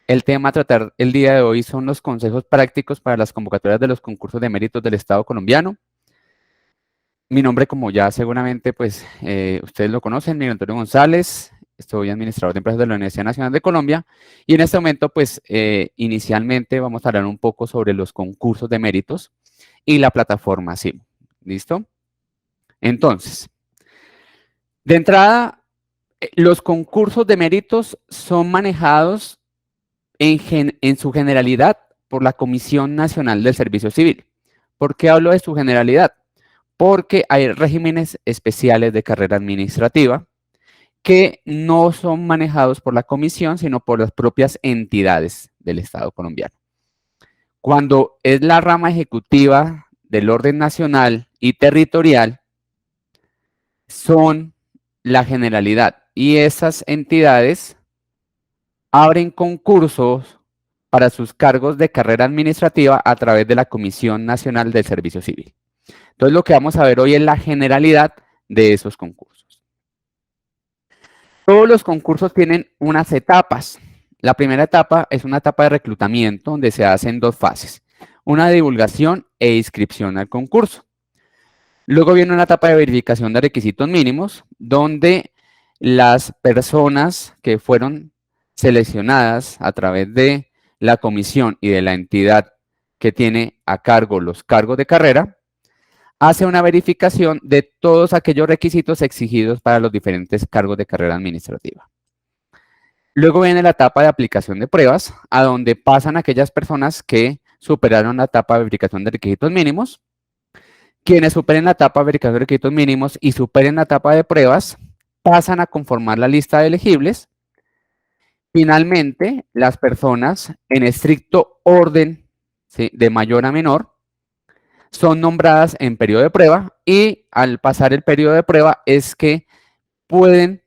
El tema a tratar el día de hoy son los consejos prácticos para las convocatorias de los concursos de méritos del Estado colombiano. Mi nombre, como ya seguramente pues ustedes lo conocen, Miguel Antonio González, soy administrador de empresas de la Universidad Nacional de Colombia y en este momento pues inicialmente vamos a hablar un poco sobre los concursos de méritos y la plataforma SIM. ¿Listo? Entonces, de entrada, los concursos de méritos son manejados en su generalidad por la Comisión Nacional del Servicio Civil. ¿Por qué hablo de su generalidad? Porque hay regímenes especiales de carrera administrativa que no son manejados por la comisión, sino por las propias entidades del Estado colombiano. Cuando es la rama ejecutiva del orden nacional y territorial, son la generalidad y esas entidades abren concursos para sus cargos de carrera administrativa a través de la Comisión Nacional del Servicio Civil. Entonces, lo que vamos a ver hoy es la generalidad de esos concursos. Todos los concursos tienen unas etapas. La primera etapa es una etapa de reclutamiento donde se hacen dos fases, una de divulgación e inscripción al concurso. Luego viene una etapa de verificación de requisitos mínimos donde las personas que fueron seleccionadas a través de la comisión y de la entidad que tiene a cargo los cargos de carrera, hace una verificación de todos aquellos requisitos exigidos para los diferentes cargos de carrera administrativa. Luego viene la etapa de aplicación de pruebas, a donde pasan aquellas personas que superaron la etapa de verificación de requisitos mínimos. Quienes superen la etapa de verificación de requisitos mínimos y superen la etapa de pruebas, pasan a conformar la lista de elegibles. Finalmente, las personas en estricto orden, ¿sí?, de mayor a menor, son nombradas en periodo de prueba y al pasar el periodo de prueba es que pueden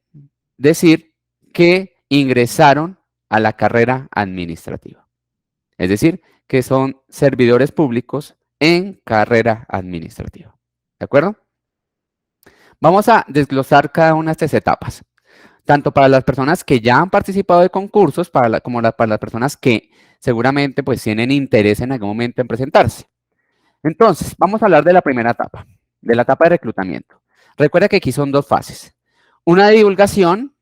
decir que ingresaron a la carrera administrativa. Es decir, que son servidores públicos en carrera administrativa. ¿De acuerdo? Vamos a desglosar cada una de estas etapas, tanto para las personas que ya han participado de concursos para las personas que seguramente pues tienen interés en algún momento en presentarse. Entonces, vamos a hablar de la primera etapa, de la etapa de reclutamiento. Recuerda que aquí son dos fases, una de divulgación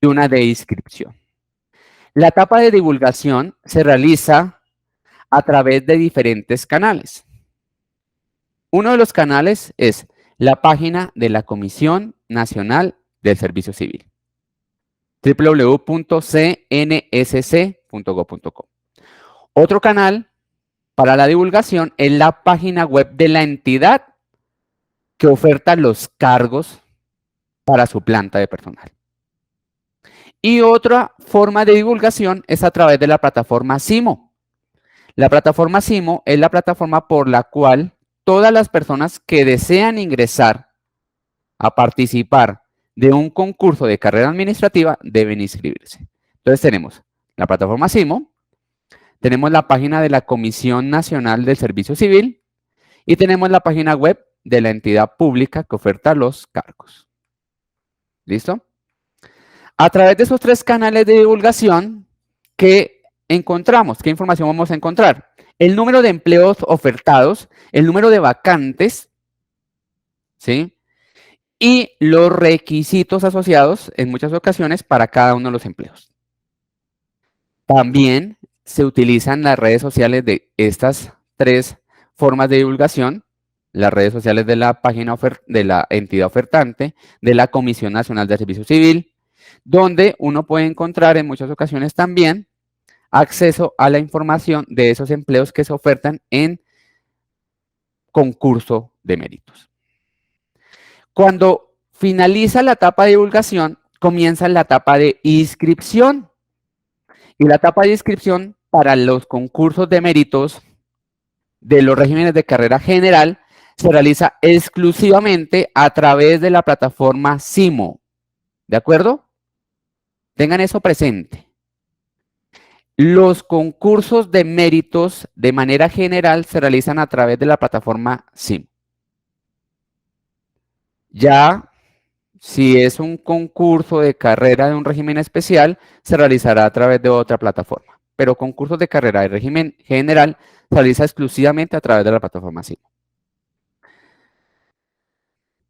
y una de inscripción. La etapa de divulgación se realiza a través de diferentes canales. Uno de los canales es la página de la Comisión Nacional del Servicio Civil, www.cnsc.gov.co. Otro canal para la divulgación es la página web de la entidad que oferta los cargos para su planta de personal. Y otra forma de divulgación es a través de la plataforma SIMO. La plataforma SIMO es la plataforma por la cual todas las personas que desean ingresar a participar de un concurso de carrera administrativa deben inscribirse. Entonces tenemos la plataforma SIMO, tenemos la página de la Comisión Nacional del Servicio Civil y tenemos la página web de la entidad pública que oferta los cargos. ¿Listo? A través de esos tres canales de divulgación, ¿qué encontramos? ¿Qué información vamos a encontrar? El número de empleos ofertados, el número de vacantes, ¿sí?, y los requisitos asociados en muchas ocasiones para cada uno de los empleos. También se utilizan las redes sociales de estas tres formas de divulgación, las redes sociales de la página de la entidad ofertante, de la Comisión Nacional de Servicio Civil, donde uno puede encontrar en muchas ocasiones también acceso a la información de esos empleos que se ofertan en concurso de méritos. Cuando finaliza la etapa de divulgación, comienza la etapa de inscripción. Y la etapa de inscripción para los concursos de méritos de los regímenes de carrera general se realiza exclusivamente a través de la plataforma SIMO. ¿De acuerdo? Tengan eso presente. Los concursos de méritos de manera general se realizan a través de la plataforma SIMO. Ya Si es un concurso de carrera de un régimen especial, se realizará a través de otra plataforma. Pero concursos de carrera de régimen general se realiza exclusivamente a través de la plataforma SIMO.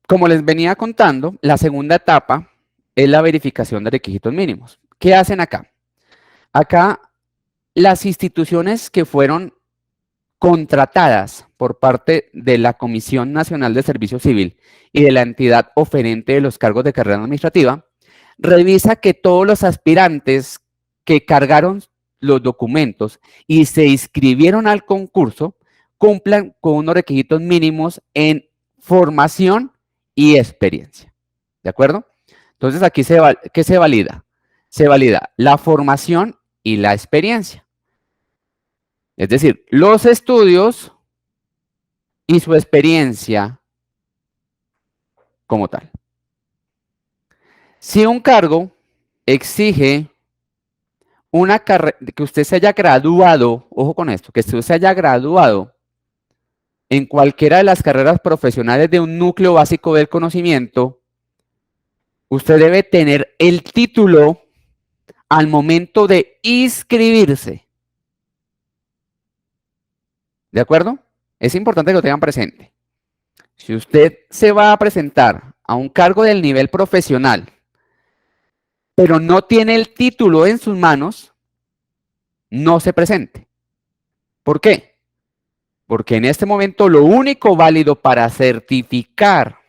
Como les venía contando, la segunda etapa es la verificación de requisitos mínimos. ¿Qué hacen acá? Acá las instituciones que fueron contratadas por parte de la Comisión Nacional de Servicio Civil y de la entidad oferente de los cargos de carrera administrativa, revisa que todos los aspirantes que cargaron los documentos y se inscribieron al concurso cumplan con unos requisitos mínimos en formación y experiencia. ¿De acuerdo? Entonces aquí ¿qué se valida? Se valida la formación y la experiencia. Es decir, los estudios y su experiencia como tal. Si un cargo exige una carrera, que usted se haya graduado, ojo con esto, que usted se haya graduado en cualquiera de las carreras profesionales de un núcleo básico del conocimiento, usted debe tener el título al momento de inscribirse. ¿De acuerdo? Es importante que lo tengan presente. Si usted se va a presentar a un cargo del nivel profesional, pero no tiene el título en sus manos, no se presente. ¿Por qué? Porque en este momento lo único válido para certificar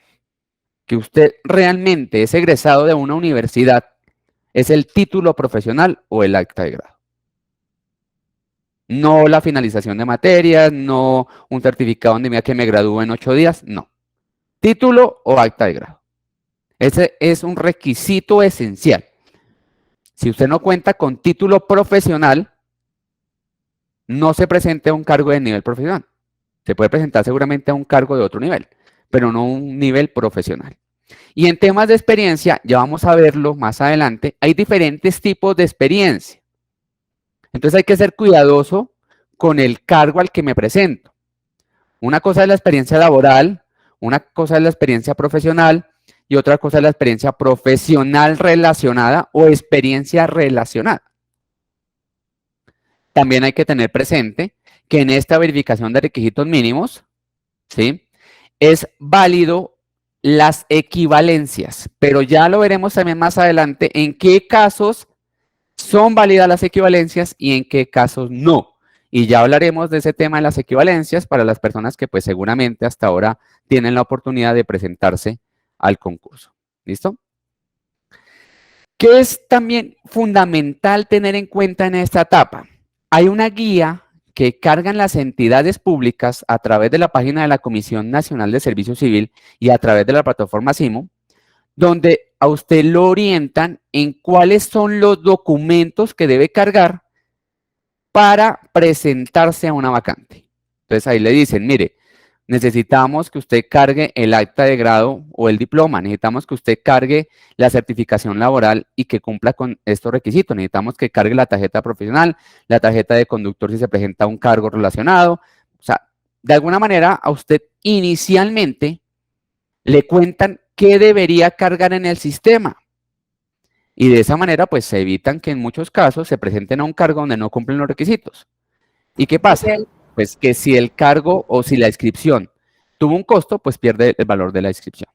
que usted realmente es egresado de una universidad es el título profesional o el acta de grado. No la finalización de materias, no un certificado donde diga que me gradúo en 8 días, no. Título o acta de grado. Ese es un requisito esencial. Si usted no cuenta con título profesional, no se presente a un cargo de nivel profesional. Se puede presentar seguramente a un cargo de otro nivel, pero no un nivel profesional. Y en temas de experiencia, ya vamos a verlo más adelante, hay diferentes tipos de experiencia. Entonces hay que ser cuidadoso con el cargo al que me presento. Una cosa es la experiencia laboral, una cosa es la experiencia profesional y otra cosa es la experiencia profesional relacionada o experiencia relacionada. También hay que tener presente que en esta verificación de requisitos mínimos, ¿sí?, es válido las equivalencias, pero ya lo veremos también más adelante en qué casos son válidas las equivalencias y en qué casos no. Y ya hablaremos de ese tema de las equivalencias para las personas que pues seguramente hasta ahora tienen la oportunidad de presentarse al concurso. ¿Listo? ¿Qué es también fundamental tener en cuenta en esta etapa? Hay una guía que cargan las entidades públicas a través de la página de la Comisión Nacional de Servicio Civil y a través de la plataforma SIMO, donde a usted lo orientan en cuáles son los documentos que debe cargar para presentarse a una vacante. Entonces ahí le dicen, mire, necesitamos que usted cargue el acta de grado o el diploma, necesitamos que usted cargue la certificación laboral y que cumpla con estos requisitos, necesitamos que cargue la tarjeta profesional, la tarjeta de conductor si se presenta a un cargo relacionado. O sea, de alguna manera a usted inicialmente le cuentan qué debería cargar en el sistema. Y de esa manera, pues se evitan que en muchos casos se presenten a un cargo donde no cumplen los requisitos. ¿Y qué pasa? Pues que si el cargo o si la inscripción tuvo un costo, pues pierde el valor de la inscripción.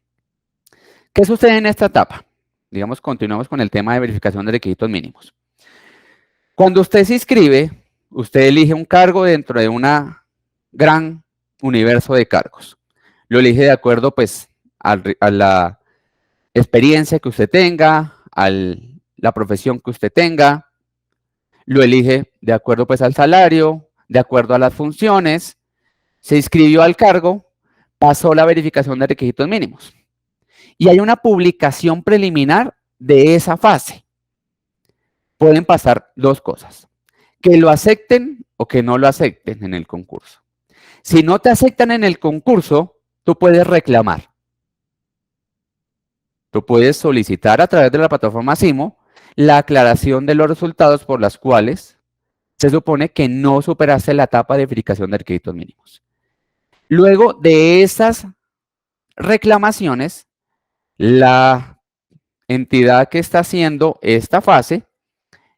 ¿Qué sucede en esta etapa? Digamos, continuamos con el tema de verificación de requisitos mínimos. Cuando usted se inscribe, usted elige un cargo dentro de una gran universo de cargos. Lo elige de acuerdo, pues, a la experiencia que usted tenga, a la profesión que usted tenga. Lo elige de acuerdo, pues, al salario, de acuerdo a las funciones. Se inscribió al cargo, pasó la verificación de requisitos mínimos. Y hay una publicación preliminar de esa fase. Pueden pasar dos cosas: que lo acepten o que no lo acepten en el concurso. Si no te aceptan en el concurso, tú puedes reclamar. Tú puedes solicitar a través de la plataforma SIMO la aclaración de los resultados por las cuales se supone que no superaste la etapa de verificación de requisitos mínimos. Luego de esas reclamaciones, la entidad que está haciendo esta fase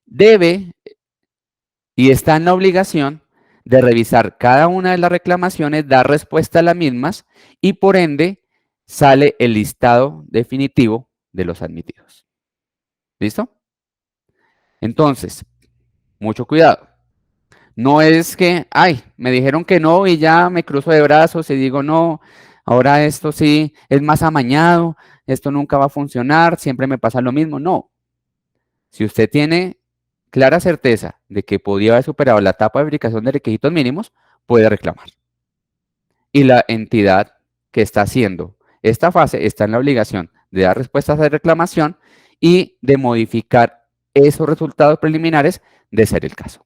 debe y está en la obligación de revisar cada una de las reclamaciones, dar respuesta a las mismas y por ende sale el listado definitivo de los admitidos. ¿Listo? Entonces, mucho cuidado. No es que, ay, me dijeron que no y ya me cruzo de brazos y digo no, ahora esto sí es más amañado, esto nunca va a funcionar, siempre me pasa lo mismo. No. Si usted tiene clara certeza de que podía haber superado la etapa de verificación de requisitos mínimos, puede reclamar. Y la entidad que está haciendo esta fase está en la obligación de dar respuestas de reclamación y de modificar esos resultados preliminares de ser el caso.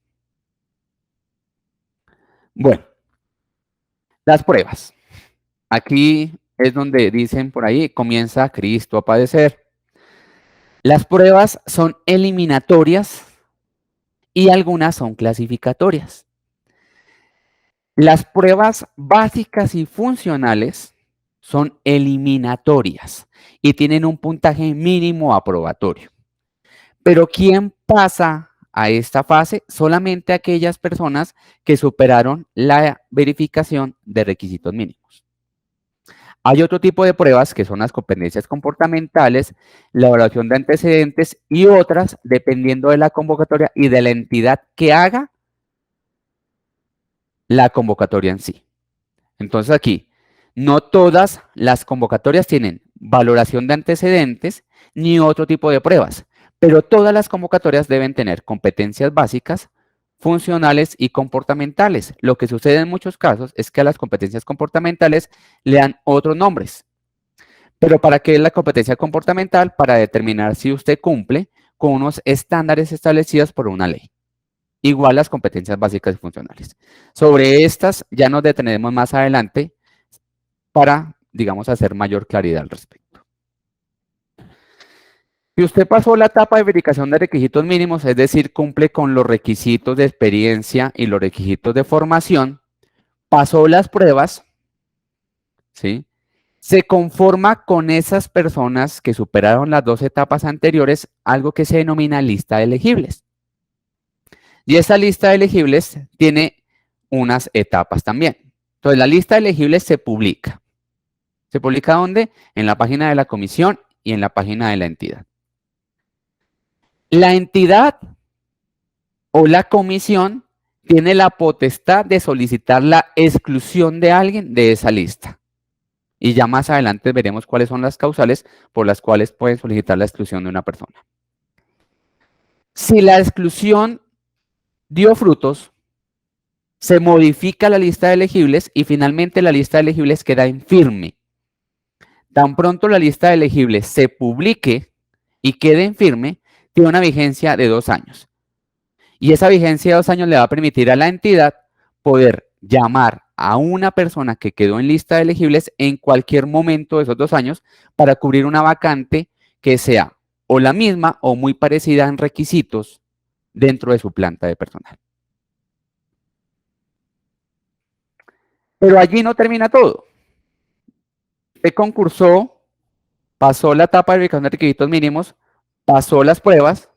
Bueno, las pruebas. Aquí es donde dicen por ahí, comienza Cristo a padecer. Las pruebas son eliminatorias y algunas son clasificatorias. Las pruebas básicas y funcionales son eliminatorias y tienen un puntaje mínimo aprobatorio. Pero ¿quién pasa a esta fase? Solamente aquellas personas que superaron la verificación de requisitos mínimos. Hay otro tipo de pruebas que son las competencias comportamentales, la evaluación de antecedentes y otras dependiendo de la convocatoria y de la entidad que haga la convocatoria en sí. Entonces aquí, no todas las convocatorias tienen valoración de antecedentes ni otro tipo de pruebas, pero todas las convocatorias deben tener competencias básicas, funcionales y comportamentales. Lo que sucede en muchos casos es que a las competencias comportamentales le dan otros nombres. Pero ¿para qué es la competencia comportamental? Para determinar si usted cumple con unos estándares establecidos por una ley. Igual las competencias básicas y funcionales. Sobre estas ya nos detenemos más adelante para, digamos, hacer mayor claridad al respecto. Si usted pasó la etapa de verificación de requisitos mínimos, es decir, cumple con los requisitos de experiencia y los requisitos de formación, pasó las pruebas, ¿sí? Se conforma con esas personas que superaron las dos etapas anteriores algo que se denomina lista de elegibles. Y esa lista de elegibles tiene unas etapas también. Entonces, la lista de elegibles se publica. ¿Se publica dónde? En la página de la comisión y en la página de la entidad. La entidad o la comisión tiene la potestad de solicitar la exclusión de alguien de esa lista. Y ya más adelante veremos cuáles son las causales por las cuales pueden solicitar la exclusión de una persona. Si la exclusión dio frutos, se modifica la lista de elegibles y finalmente la lista de elegibles queda en firme. Tan pronto la lista de elegibles se publique y quede en firme, tiene una vigencia de 2 años. Y esa vigencia de 2 años le va a permitir a la entidad poder llamar a una persona que quedó en lista de elegibles en cualquier momento de esos 2 años para cubrir una vacante que sea o la misma o muy parecida en requisitos dentro de su planta de personal. Pero allí no termina todo. Usted concursó, pasó la etapa de verificación de requisitos mínimos, pasó las pruebas,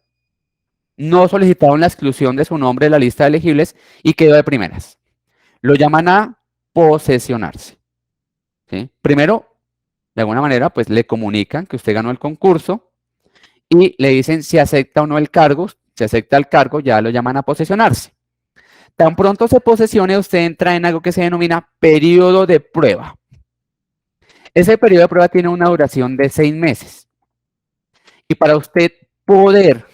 no solicitaron la exclusión de su nombre de la lista de elegibles y quedó de primeras. Lo llaman a posesionarse. ¿Sí? Primero, de alguna manera, pues le comunican que usted ganó el concurso y le dicen si acepta o no el cargo. Si acepta el cargo, ya lo llaman a posesionarse. Tan pronto se posesione, usted entra en algo que se denomina periodo de prueba. Ese periodo de prueba tiene una duración de 6 meses. Y para usted poder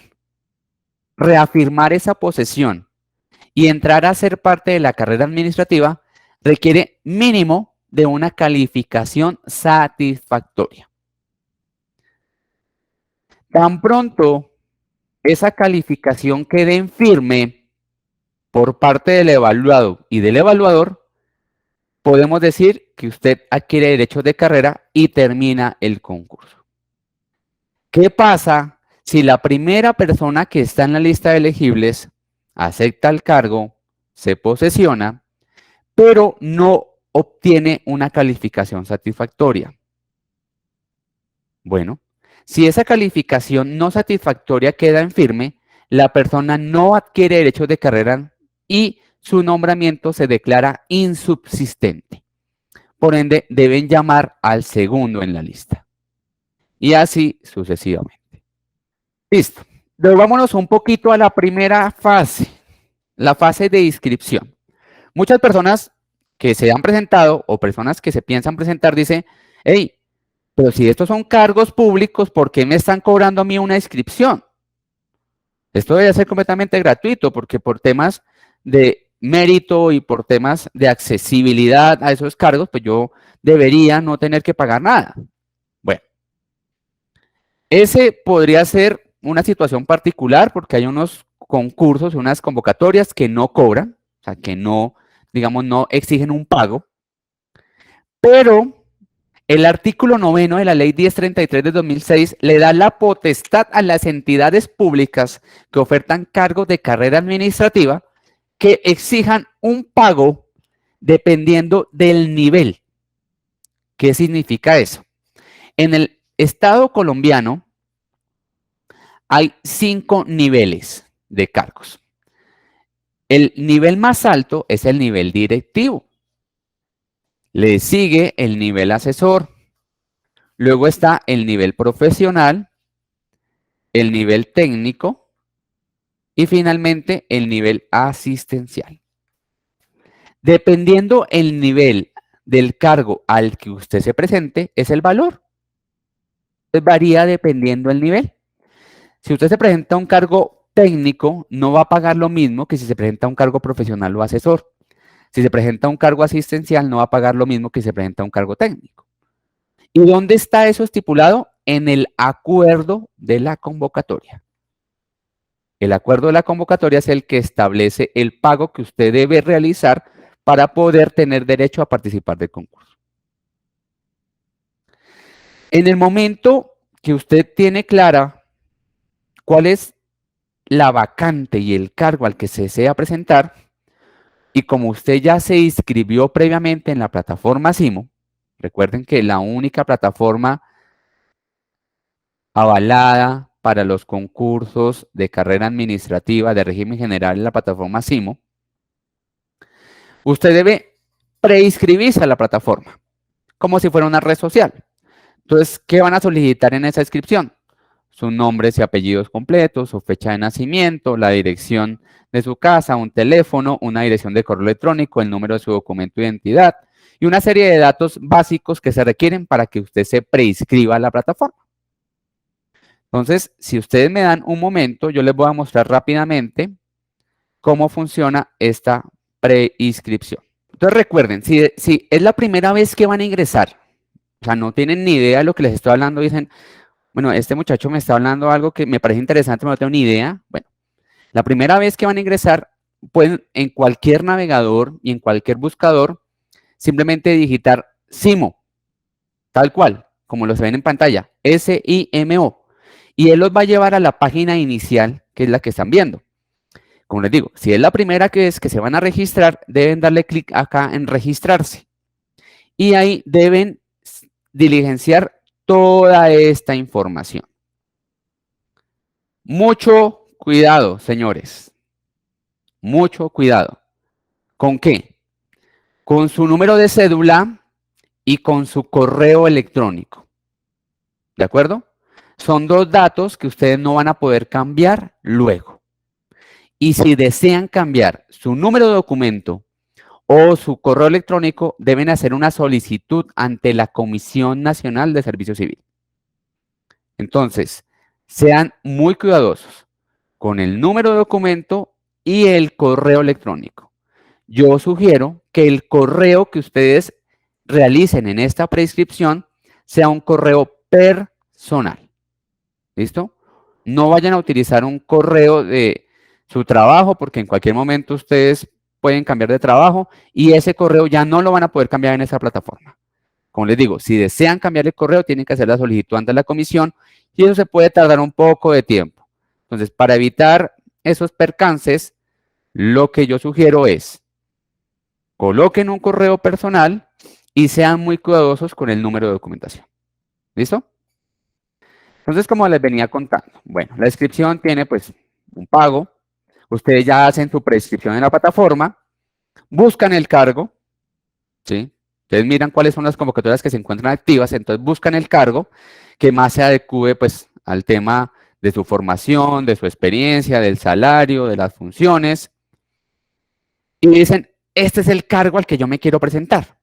reafirmar esa posesión y entrar a ser parte de la carrera administrativa, requiere mínimo de una calificación satisfactoria. Tan pronto esa calificación quede en firme por parte del evaluado y del evaluador, podemos decir que usted adquiere derechos de carrera y termina el concurso. ¿Qué pasa si la primera persona que está en la lista de elegibles acepta el cargo, se posesiona, pero no obtiene una calificación satisfactoria? Bueno, Si esa calificación no satisfactoria queda en firme, la persona no adquiere derechos de carrera y su nombramiento se declara insubsistente. Por ende, deben llamar al segundo en la lista. Y así sucesivamente. Listo. Volvámonos un poquito a la primera fase, la fase de inscripción. Muchas personas que se han presentado o personas que se piensan presentar dicen, hey, pero si estos son cargos públicos, ¿por qué me están cobrando a mí una inscripción? Esto debe ser completamente gratuito porque por temas de mérito y por temas de accesibilidad a esos cargos, pues yo debería no tener que pagar nada. Bueno, ese podría ser una situación particular porque hay unos concursos, unas convocatorias que no cobran, o sea, que no, digamos, no exigen un pago, pero el artículo 9 de la Ley 1033 de 2006 le da la potestad a las entidades públicas que ofertan cargos de carrera administrativa que exijan un pago dependiendo del nivel. ¿Qué significa eso? En el Estado colombiano hay 5 niveles de cargos. El nivel más alto es el nivel directivo. Le sigue el nivel asesor. Luego está el nivel profesional, el nivel técnico y finalmente el nivel asistencial. Dependiendo el nivel del cargo al que usted se presente, es el valor. Varía dependiendo del nivel. Si usted se presenta a un cargo técnico, no va a pagar lo mismo que si se presenta a un cargo profesional o asesor. Si se presenta a un cargo asistencial, no va a pagar lo mismo que si se presenta a un cargo técnico. ¿Y dónde está eso estipulado? En el acuerdo de la convocatoria. El acuerdo de la convocatoria es el que establece el pago que usted debe realizar para poder tener derecho a participar del concurso. En el momento que usted tiene clara cuál es la vacante y el cargo al que se desea presentar, y como usted ya se inscribió previamente en la plataforma SIMO, recuerden que la única plataforma avalada para los concursos de carrera administrativa de régimen general es la plataforma SIMO, usted debe preinscribirse a la plataforma, como si fuera una red social. Entonces, ¿qué van a solicitar en esa inscripción? Sus nombres y apellidos completos, su fecha de nacimiento, la dirección de su casa, un teléfono, una dirección de correo electrónico, el número de su documento de identidad y una serie de datos básicos que se requieren para que usted se preinscriba a la plataforma. Entonces, si ustedes me dan un momento, yo les voy a mostrar rápidamente cómo funciona esta preinscripción. Entonces, recuerden, si es la primera vez que van a ingresar, o sea, no tienen ni idea de lo que les estoy hablando, dicen, bueno, este muchacho me está hablando algo que me parece interesante, pero no tengo ni idea. Bueno, la primera vez que van a ingresar, pueden en cualquier navegador y en cualquier buscador, simplemente digitar SIMO, tal cual, como lo se ven en pantalla, SIMO. Y él los va a llevar a la página inicial, que es la que están viendo. Como les digo, si es la primera que se van a registrar, deben darle clic acá en registrarse. Y ahí deben diligenciar toda esta información. Mucho cuidado, señores. Mucho cuidado. ¿Con qué? Con su número de cédula y con su correo electrónico. ¿De acuerdo? Son 2 datos que ustedes no van a poder cambiar luego. Y si desean cambiar su número de documento o su correo electrónico, deben hacer una solicitud ante la Comisión Nacional de Servicio Civil. Entonces, sean muy cuidadosos con el número de documento y el correo electrónico. Yo sugiero que el correo que ustedes realicen en esta prescripción sea un correo personal. ¿Listo? No vayan a utilizar un correo de su trabajo porque en cualquier momento ustedes pueden cambiar de trabajo y ese correo ya no lo van a poder cambiar en esa plataforma. Como les digo, si desean cambiar el correo, tienen que hacer la solicitud ante la comisión y eso se puede tardar un poco de tiempo. Entonces, para evitar esos percances, lo que yo sugiero es coloquen un correo personal y sean muy cuidadosos con el número de documentación. ¿Listo? Entonces, como les venía contando, bueno, la inscripción tiene pues un pago, ustedes ya hacen su prescripción en la plataforma, buscan el cargo, ¿sí? Ustedes miran cuáles son las convocatorias que se encuentran activas, entonces buscan el cargo que más se adecue pues al tema de su formación, de su experiencia, del salario, de las funciones, y dicen, este es el cargo al que yo me quiero presentar.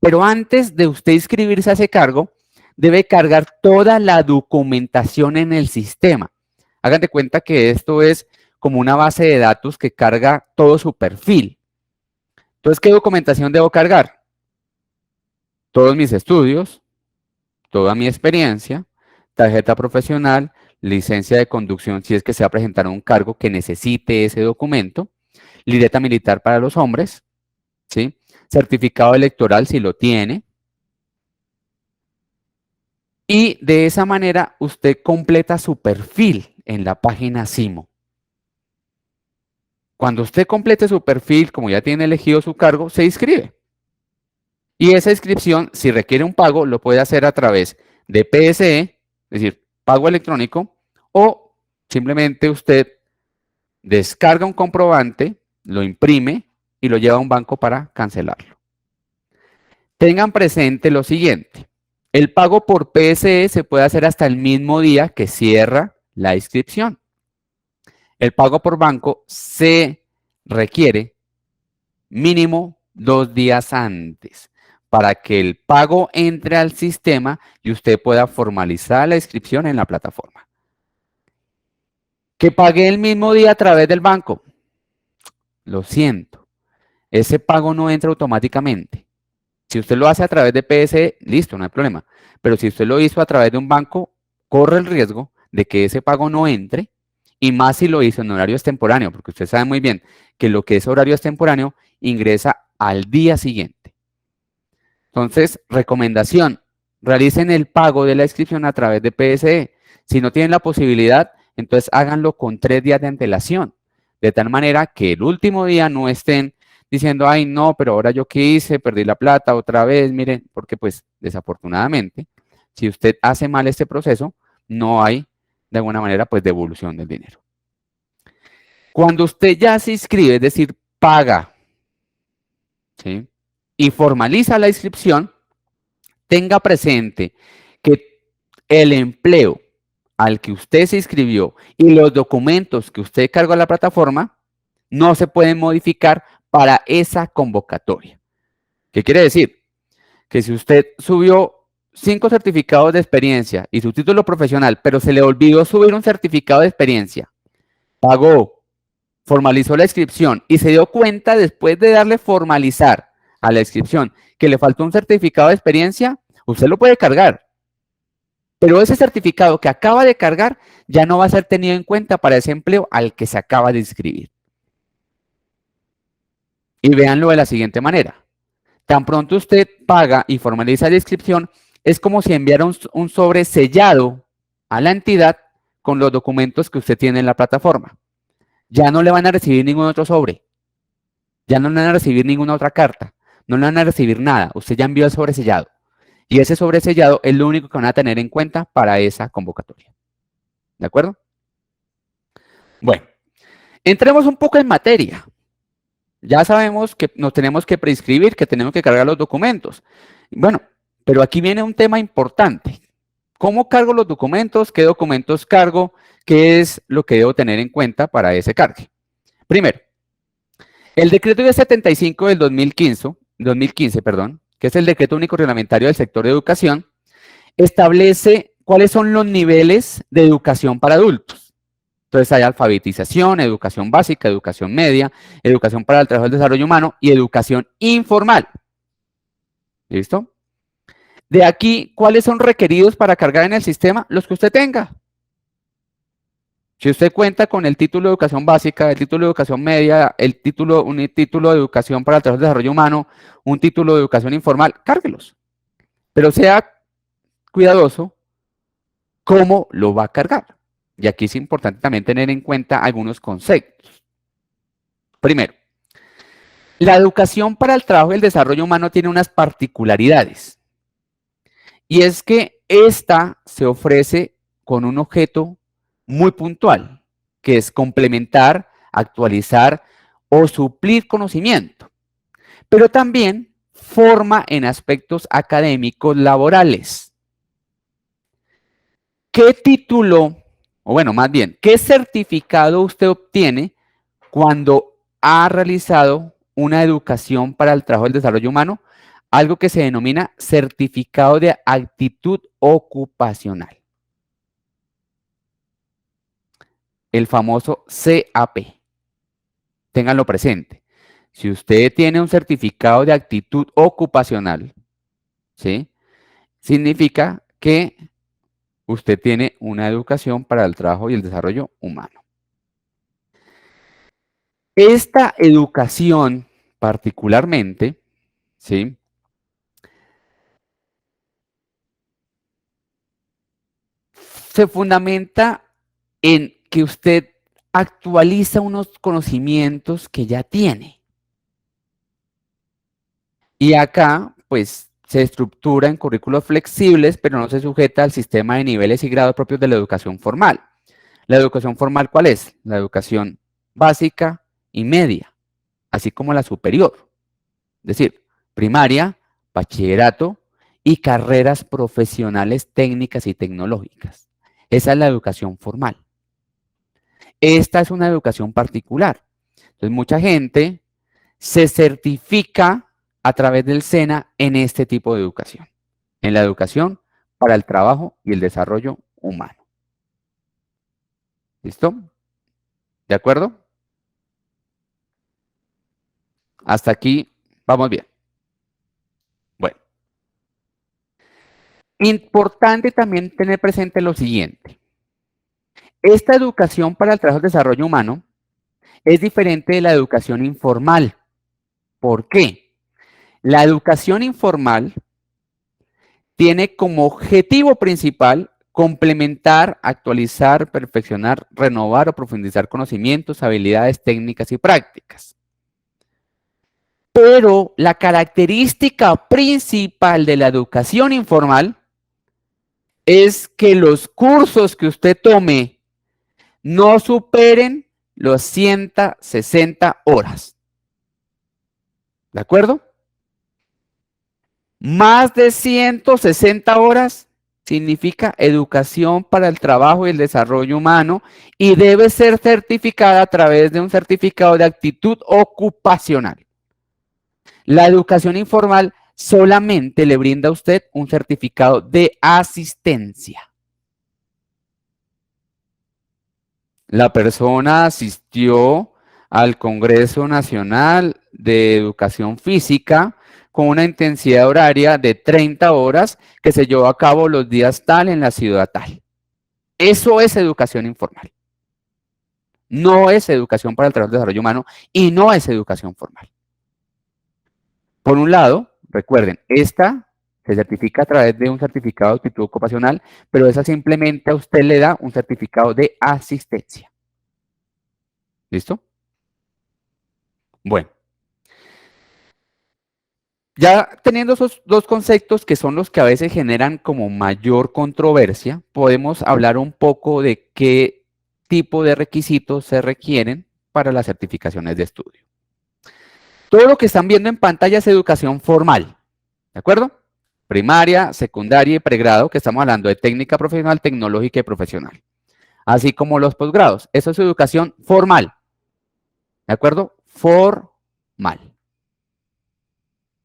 Pero antes de usted inscribirse a ese cargo, debe cargar toda la documentación en el sistema. Hagan de cuenta que esto es como una base de datos que carga todo su perfil. Entonces, ¿qué documentación debo cargar? Todos mis estudios, toda mi experiencia, tarjeta profesional, licencia de conducción si es que se va a presentar un cargo que necesite ese documento, libreta militar para los hombres, ¿sí? Certificado electoral si lo tiene. Y de esa manera usted completa su perfil en la página Simo. Cuando usted complete su perfil, como ya tiene elegido su cargo, se inscribe. Y esa inscripción, si requiere un pago, lo puede hacer a través de PSE, es decir, pago electrónico, o simplemente usted descarga un comprobante, lo imprime y lo lleva a un banco para cancelarlo. Tengan presente lo siguiente. El pago por PSE se puede hacer hasta el mismo día que cierra la inscripción. El pago por banco se requiere mínimo 2 días antes para que el pago entre al sistema y usted pueda formalizar la inscripción en la plataforma. Que pague el mismo día a través del banco. Lo siento, ese pago no entra automáticamente. Si usted lo hace a través de PSE, listo, no hay problema. Pero si usted lo hizo a través de un banco, corre el riesgo de que ese pago no entre, y más si lo hizo en horario extemporáneo, porque usted sabe muy bien que lo que es horario extemporáneo ingresa al día siguiente. Entonces, recomendación, realicen el pago de la inscripción a través de PSE. Si no tienen la posibilidad, entonces háganlo con 3 días de antelación, de tal manera que el último día no estén diciendo, ay, no, pero ahora yo qué hice, perdí la plata otra vez, miren, porque pues desafortunadamente, si usted hace mal este proceso, no hay de alguna manera pues devolución del dinero. Cuando usted ya se inscribe, es decir, paga, ¿sí? Y formaliza la inscripción, tenga presente que el empleo al que usted se inscribió y los documentos que usted cargó a la plataforma no se pueden modificar para esa convocatoria. ¿Qué quiere decir? Que si usted subió 5 certificados de experiencia y su título profesional, pero se le olvidó subir un certificado de experiencia, pagó, formalizó la inscripción y se dio cuenta después de darle formalizar a la inscripción que le faltó un certificado de experiencia, usted lo puede cargar. Pero ese certificado que acaba de cargar ya no va a ser tenido en cuenta para ese empleo al que se acaba de inscribir. Y véanlo de la siguiente manera. Tan pronto usted paga y formaliza la inscripción, es como si enviara un sobre sellado a la entidad con los documentos que usted tiene en la plataforma. Ya no le van a recibir ningún otro sobre. Ya no le van a recibir ninguna otra carta. No le van a recibir nada. Usted ya envió el sobre sellado. Y ese sobre sellado es lo único que van a tener en cuenta para esa convocatoria. ¿De acuerdo? Bueno, entremos un poco en materia. Ya sabemos que nos tenemos que preinscribir, que tenemos que cargar los documentos. Bueno, pero aquí viene un tema importante. ¿Cómo cargo los documentos? ¿Qué documentos cargo? ¿Qué es lo que debo tener en cuenta para ese cargue? Primero, el decreto 75 del 2015, que es el decreto único reglamentario del sector de educación, establece cuáles son los niveles de educación para adultos. Entonces hay alfabetización, educación básica, educación media, educación para el trabajo del desarrollo humano y educación informal. ¿Listo? De aquí, ¿cuáles son requeridos para cargar en el sistema? Los que usted tenga. Si usted cuenta con el título de educación básica, el título de educación media, un título de educación para el trabajo del desarrollo humano, un título de educación informal, cárguelos. Pero sea cuidadoso cómo lo va a cargar. Y aquí es importante también tener en cuenta algunos conceptos. Primero, la educación para el trabajo y el desarrollo humano tiene unas particularidades. Y es que esta se ofrece con un objeto muy puntual, que es complementar, actualizar o suplir conocimiento, pero también forma en aspectos académicos laborales. ¿Qué título, o bueno, más bien, qué certificado usted obtiene cuando ha realizado una educación para el trabajo del desarrollo humano? Algo que se denomina certificado de actitud ocupacional, el famoso CAP. Ténganlo presente. Si usted tiene un certificado de actitud ocupacional, ¿sí? Significa que usted tiene una educación para el trabajo y el desarrollo humano. Esta educación particularmente, ¿sí? Se fundamenta en que usted actualiza unos conocimientos que ya tiene. Y acá, pues, se estructura en currículos flexibles, pero no se sujeta al sistema de niveles y grados propios de la educación formal. ¿La educación formal cuál es? La educación básica y media, así como la superior. Es decir, primaria, bachillerato y carreras profesionales técnicas y tecnológicas. Esa es la educación formal. Esta es una educación particular. Entonces, mucha gente se certifica a través del SENA en este tipo de educación, en la educación para el trabajo y el desarrollo humano. ¿Listo? ¿De acuerdo? Hasta aquí vamos bien. Bueno, importante también tener presente lo siguiente. Esta educación para el trabajo y el desarrollo humano es diferente de la educación informal. ¿Por qué? La educación informal tiene como objetivo principal complementar, actualizar, perfeccionar, renovar o profundizar conocimientos, habilidades técnicas y prácticas. Pero la característica principal de la educación informal es que los cursos que usted tome no superen los 160 horas. ¿De acuerdo? Más de 160 horas significa educación para el trabajo y el desarrollo humano y debe ser certificada a través de un certificado de actitud ocupacional. La educación informal solamente le brinda a usted un certificado de asistencia. La persona asistió al Congreso Nacional de Educación Física con una intensidad horaria de 30 horas que se llevó a cabo los días tal en la ciudad tal. Eso es educación informal. No es educación para el trabajo y el desarrollo humano y no es educación formal. Por un lado, recuerden, esta se certifica a través de un certificado de actitud ocupacional, pero esa simplemente a usted le da un certificado de asistencia. ¿Listo? Bueno. Ya teniendo esos dos conceptos que son los que a veces generan como mayor controversia, podemos hablar un poco de qué tipo de requisitos se requieren para las certificaciones de estudio. Todo lo que están viendo en pantalla es educación formal, ¿de acuerdo? Primaria, secundaria y pregrado, que estamos hablando de técnica profesional, tecnológica y profesional. Así como los posgrados. Eso es educación formal, ¿de acuerdo? Formal.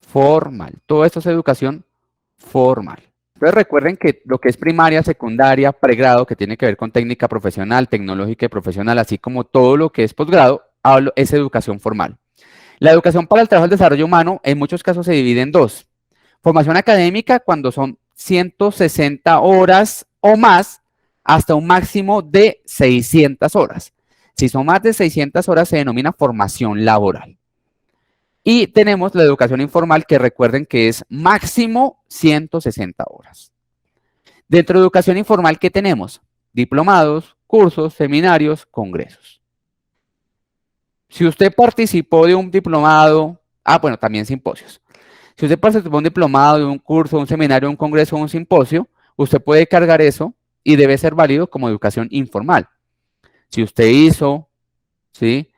Formal. Todo esto es educación formal. Entonces recuerden que lo que es primaria, secundaria, pregrado, que tiene que ver con técnica profesional, tecnológica y profesional, así como todo lo que es posgrado, es educación formal. La educación para el trabajo y el desarrollo humano en muchos casos se divide en dos. Formación académica cuando son 160 horas o más hasta un máximo de 600 horas. Si son más de 600 horas se denomina formación laboral. Y tenemos la educación informal que recuerden que es máximo 160 horas. Dentro de educación informal, ¿qué tenemos? Diplomados, cursos, seminarios, congresos. Si usted participó de un diplomado, bueno, también simposios. Si usted participó de un diplomado, de un curso, un seminario, un congreso, un simposio, usted puede cargar eso y debe ser válido como educación informal. Si usted hizo, ¿sí?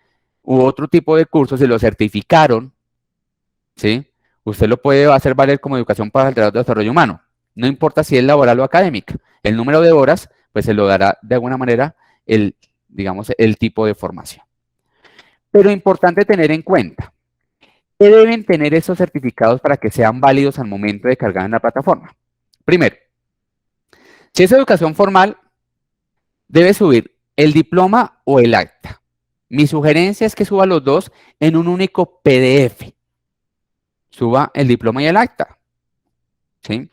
U otro tipo de cursos y lo certificaron, ¿sí? Usted lo puede hacer valer como educación para el desarrollo humano. No importa si es laboral o académica. El número de horas, pues se lo dará de alguna manera el, digamos, el tipo de formación. Pero importante tener en cuenta, ¿qué deben tener esos certificados para que sean válidos al momento de cargar en la plataforma? Primero, si es educación formal, debe subir el diploma o el acta. Mi sugerencia es que suba los dos en un único PDF. Suba el diploma y el acta. ¿Sí?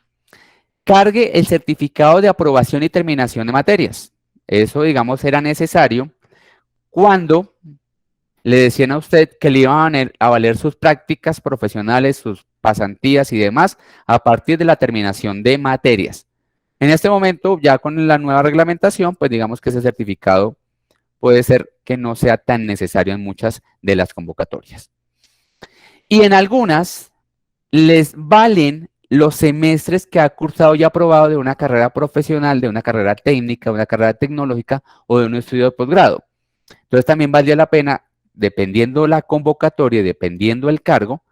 Cargue el certificado de aprobación y terminación de materias. Eso, digamos, era necesario cuando le decían a usted que le iban a valer sus prácticas profesionales, sus pasantías y demás a partir de la terminación de materias. En este momento, ya con la nueva reglamentación, pues digamos que ese certificado puede ser que no sea tan necesario en muchas de las convocatorias. Y en algunas les valen los semestres que ha cursado y aprobado de una carrera profesional, de una carrera técnica, de una carrera tecnológica o de un estudio de posgrado. Entonces también valdría la pena, dependiendo la convocatoria y dependiendo el cargo,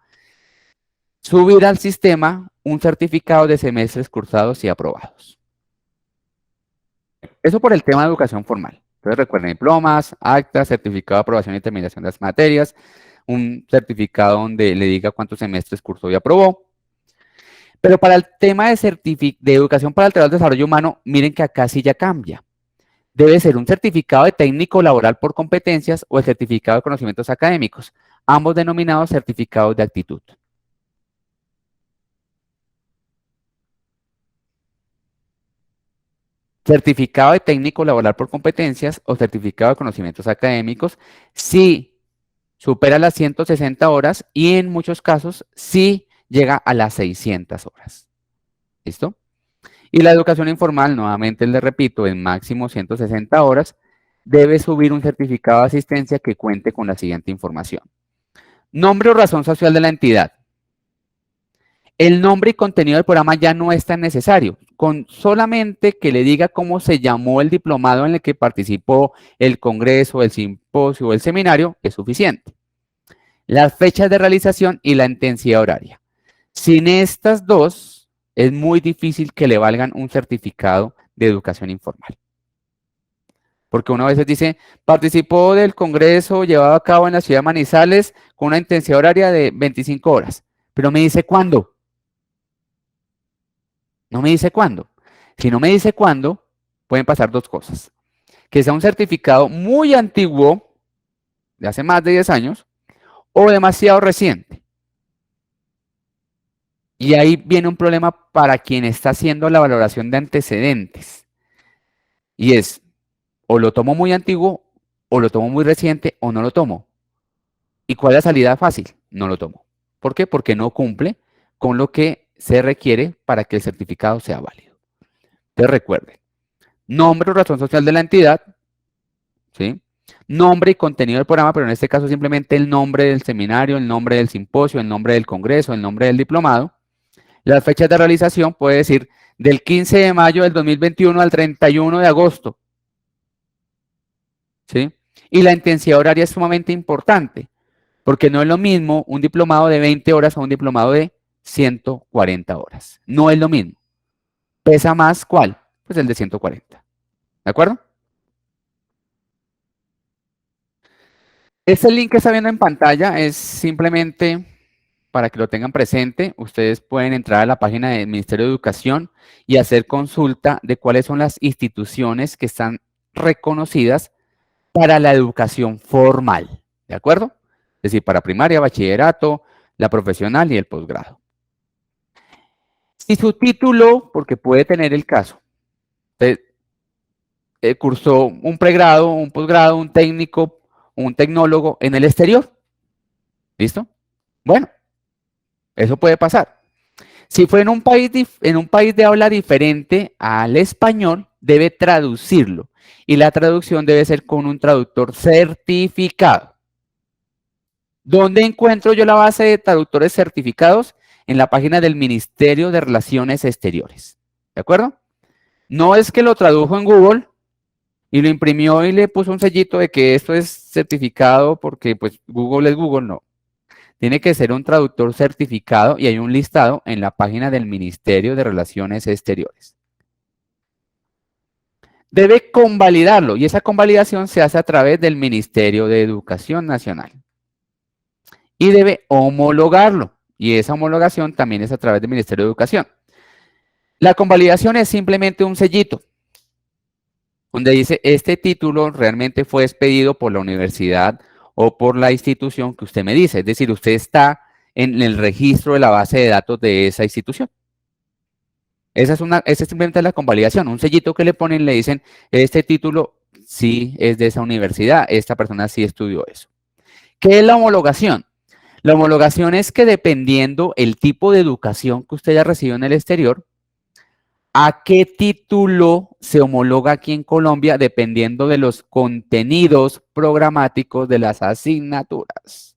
subir al sistema un certificado de semestres cursados y aprobados. Eso por el tema de educación formal. Entonces recuerden diplomas, actas, certificado de aprobación y terminación de las materias, un certificado donde le diga cuántos semestres cursó y aprobó. Pero para el tema de educación para el desarrollo humano, miren que acá sí ya cambia. Debe ser un certificado de técnico laboral por competencias o el certificado de conocimientos académicos, ambos denominados certificados de actitud. Certificado de técnico laboral por competencias o certificado de conocimientos académicos si supera las 160 horas y en muchos casos si llega a las 600 horas. ¿Listo? Y la educación informal, nuevamente le repito, en máximo 160 horas, debe subir un certificado de asistencia que cuente con la siguiente información. Nombre o razón social de la entidad. El nombre y contenido del programa ya no es tan necesario. Con solamente que le diga cómo se llamó el diplomado en el que participó, el congreso, el simposio o el seminario, es suficiente. Las fechas de realización y la intensidad horaria. Sin estas dos, es muy difícil que le valgan un certificado de educación informal. Porque uno a veces dice, participó del congreso llevado a cabo en la ciudad de Manizales con una intensidad horaria de 25 horas. Pero me dice cuándo. No me dice cuándo. Si no me dice cuándo, pueden pasar dos cosas. Que sea un certificado muy antiguo, de hace más de 10 años, o demasiado reciente. Y ahí viene un problema para quien está haciendo la valoración de antecedentes. Y es, o lo tomo muy antiguo, o lo tomo muy reciente, o no lo tomo. ¿Y cuál es la salida fácil? No lo tomo. ¿Por qué? Porque no cumple con lo que se requiere para que el certificado sea válido. Entonces recuerden, nombre o razón social de la entidad, ¿sí? Nombre y contenido del programa, pero en este caso simplemente el nombre del seminario, el nombre del simposio, el nombre del congreso, el nombre del diplomado. Las fechas de realización puede decir del 15 de mayo del 2021 al 31 de agosto, ¿sí? Y la intensidad horaria es sumamente importante, porque no es lo mismo un diplomado de 20 horas a un diplomado de 140 horas. No es lo mismo. ¿Pesa más cuál? Pues el de 140. ¿De acuerdo? Este link que está viendo en pantalla es simplemente para que lo tengan presente. Ustedes pueden entrar a la página del Ministerio de Educación y hacer consulta de cuáles son las instituciones que están reconocidas para la educación formal. ¿De acuerdo? Es decir, para primaria, bachillerato, la profesional y el posgrado. Si su título, porque puede tener el caso, usted cursó un pregrado, un posgrado, un técnico, un tecnólogo en el exterior. ¿Listo? Bueno, eso puede pasar. Si fue en un país de habla diferente al español, debe traducirlo. Y la traducción debe ser con un traductor certificado. ¿Dónde encuentro yo la base de traductores certificados? En la página del Ministerio de Relaciones Exteriores. ¿De acuerdo? No es que lo tradujo en Google y lo imprimió y le puso un sellito de que esto es certificado porque pues Google es Google, no. Tiene que ser un traductor certificado y hay un listado en la página del Ministerio de Relaciones Exteriores. Debe convalidarlo y esa convalidación se hace a través del Ministerio de Educación Nacional. Y debe homologarlo y esa homologación también es a través del Ministerio de Educación. La convalidación es simplemente un sellito donde dice este título realmente fue expedido por la universidad o por la institución que usted me dice. Es decir, usted está en el registro de la base de datos de esa institución. Esa es simplemente la convalidación, un sellito que le ponen, le dicen, este título sí es de esa universidad, esta persona sí estudió eso. ¿Qué es la homologación? La homologación es que dependiendo el tipo de educación que usted haya recibido en el exterior, ¿a qué título se homologa aquí en Colombia? Dependiendo de los contenidos programáticos de las asignaturas.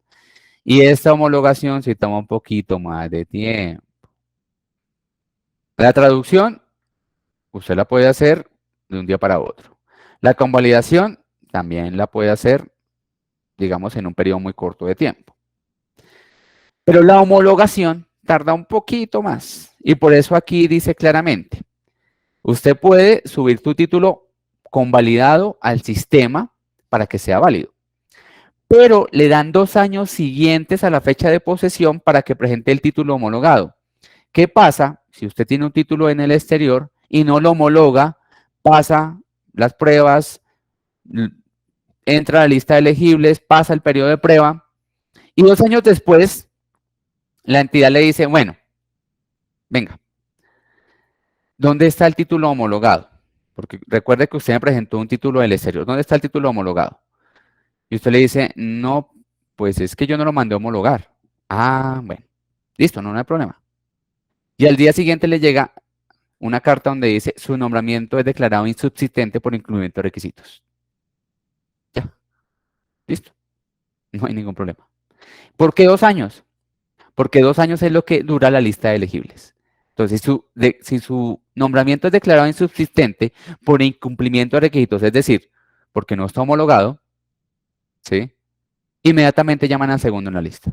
Y esta homologación sí toma un poquito más de tiempo. La traducción, usted la puede hacer de un día para otro. La convalidación también la puede hacer, digamos, en un periodo muy corto de tiempo. Pero la homologación tarda un poquito más. Y por eso aquí dice claramente, usted puede subir tu título convalidado al sistema para que sea válido. Pero le dan 2 años siguientes a la fecha de posesión para que presente el título homologado. ¿Qué pasa si usted tiene un título en el exterior y no lo homologa, pasa las pruebas, entra a la lista de elegibles, pasa el periodo de prueba y 2 años después la entidad le dice, bueno, venga, ¿dónde está el título homologado? Porque recuerde que usted me presentó un título del exterior. ¿Dónde está el título homologado? Y usted le dice, no, pues es que yo no lo mandé a homologar. Ah, bueno, listo, no hay problema. Y al día siguiente le llega una carta donde dice, su nombramiento es declarado insubsistente por incumplimiento de requisitos. Ya, listo, no hay ningún problema. ¿Por qué 2 años? Porque 2 años es lo que dura la lista de elegibles. Entonces, si su nombramiento es declarado insubsistente por incumplimiento de requisitos, es decir, porque no está homologado, ¿sí? Inmediatamente llaman al segundo en la lista.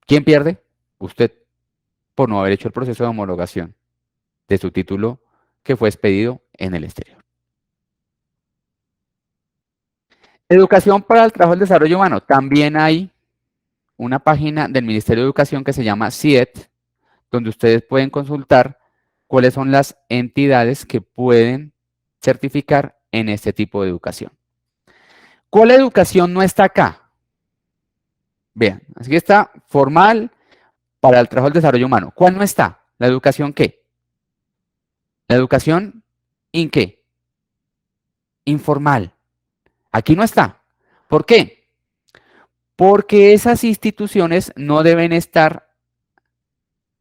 ¿Quién pierde? Usted, por no haber hecho el proceso de homologación de su título que fue expedido en el exterior. Educación para el trabajo y el desarrollo humano. También hay una página del Ministerio de Educación que se llama CIET, donde ustedes pueden consultar cuáles son las entidades que pueden certificar en este tipo de educación. ¿Cuál educación no está acá? Vean, así que está formal para el trabajo y el desarrollo humano. ¿Cuál no está? ¿La educación qué? La educación ¿en qué? Informal. Aquí no está. ¿Por qué? Porque esas instituciones no deben estar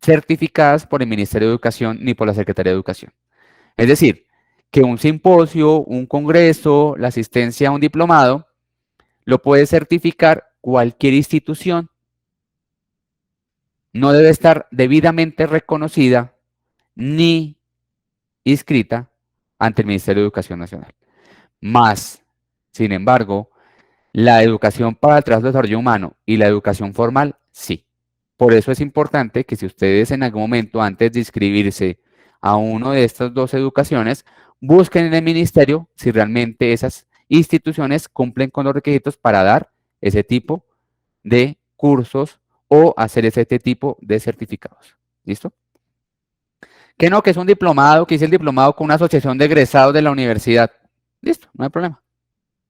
certificadas por el Ministerio de Educación ni por la Secretaría de Educación. Es decir, que un simposio, un congreso, la asistencia a un diplomado, lo puede certificar cualquier institución. No debe estar debidamente reconocida ni inscrita ante el Ministerio de Educación Nacional. Más, sin embargo, la educación para el trabajo y desarrollo humano y la educación formal, sí. Por eso es importante que si ustedes en algún momento, antes de inscribirse a uno de estas 2 educaciones, busquen en el ministerio si realmente esas instituciones cumplen con los requisitos para dar ese tipo de cursos o hacer ese tipo de certificados. ¿Listo? Que no, que es un diplomado, que hice el diplomado con una asociación de egresados de la universidad. Listo, no hay problema.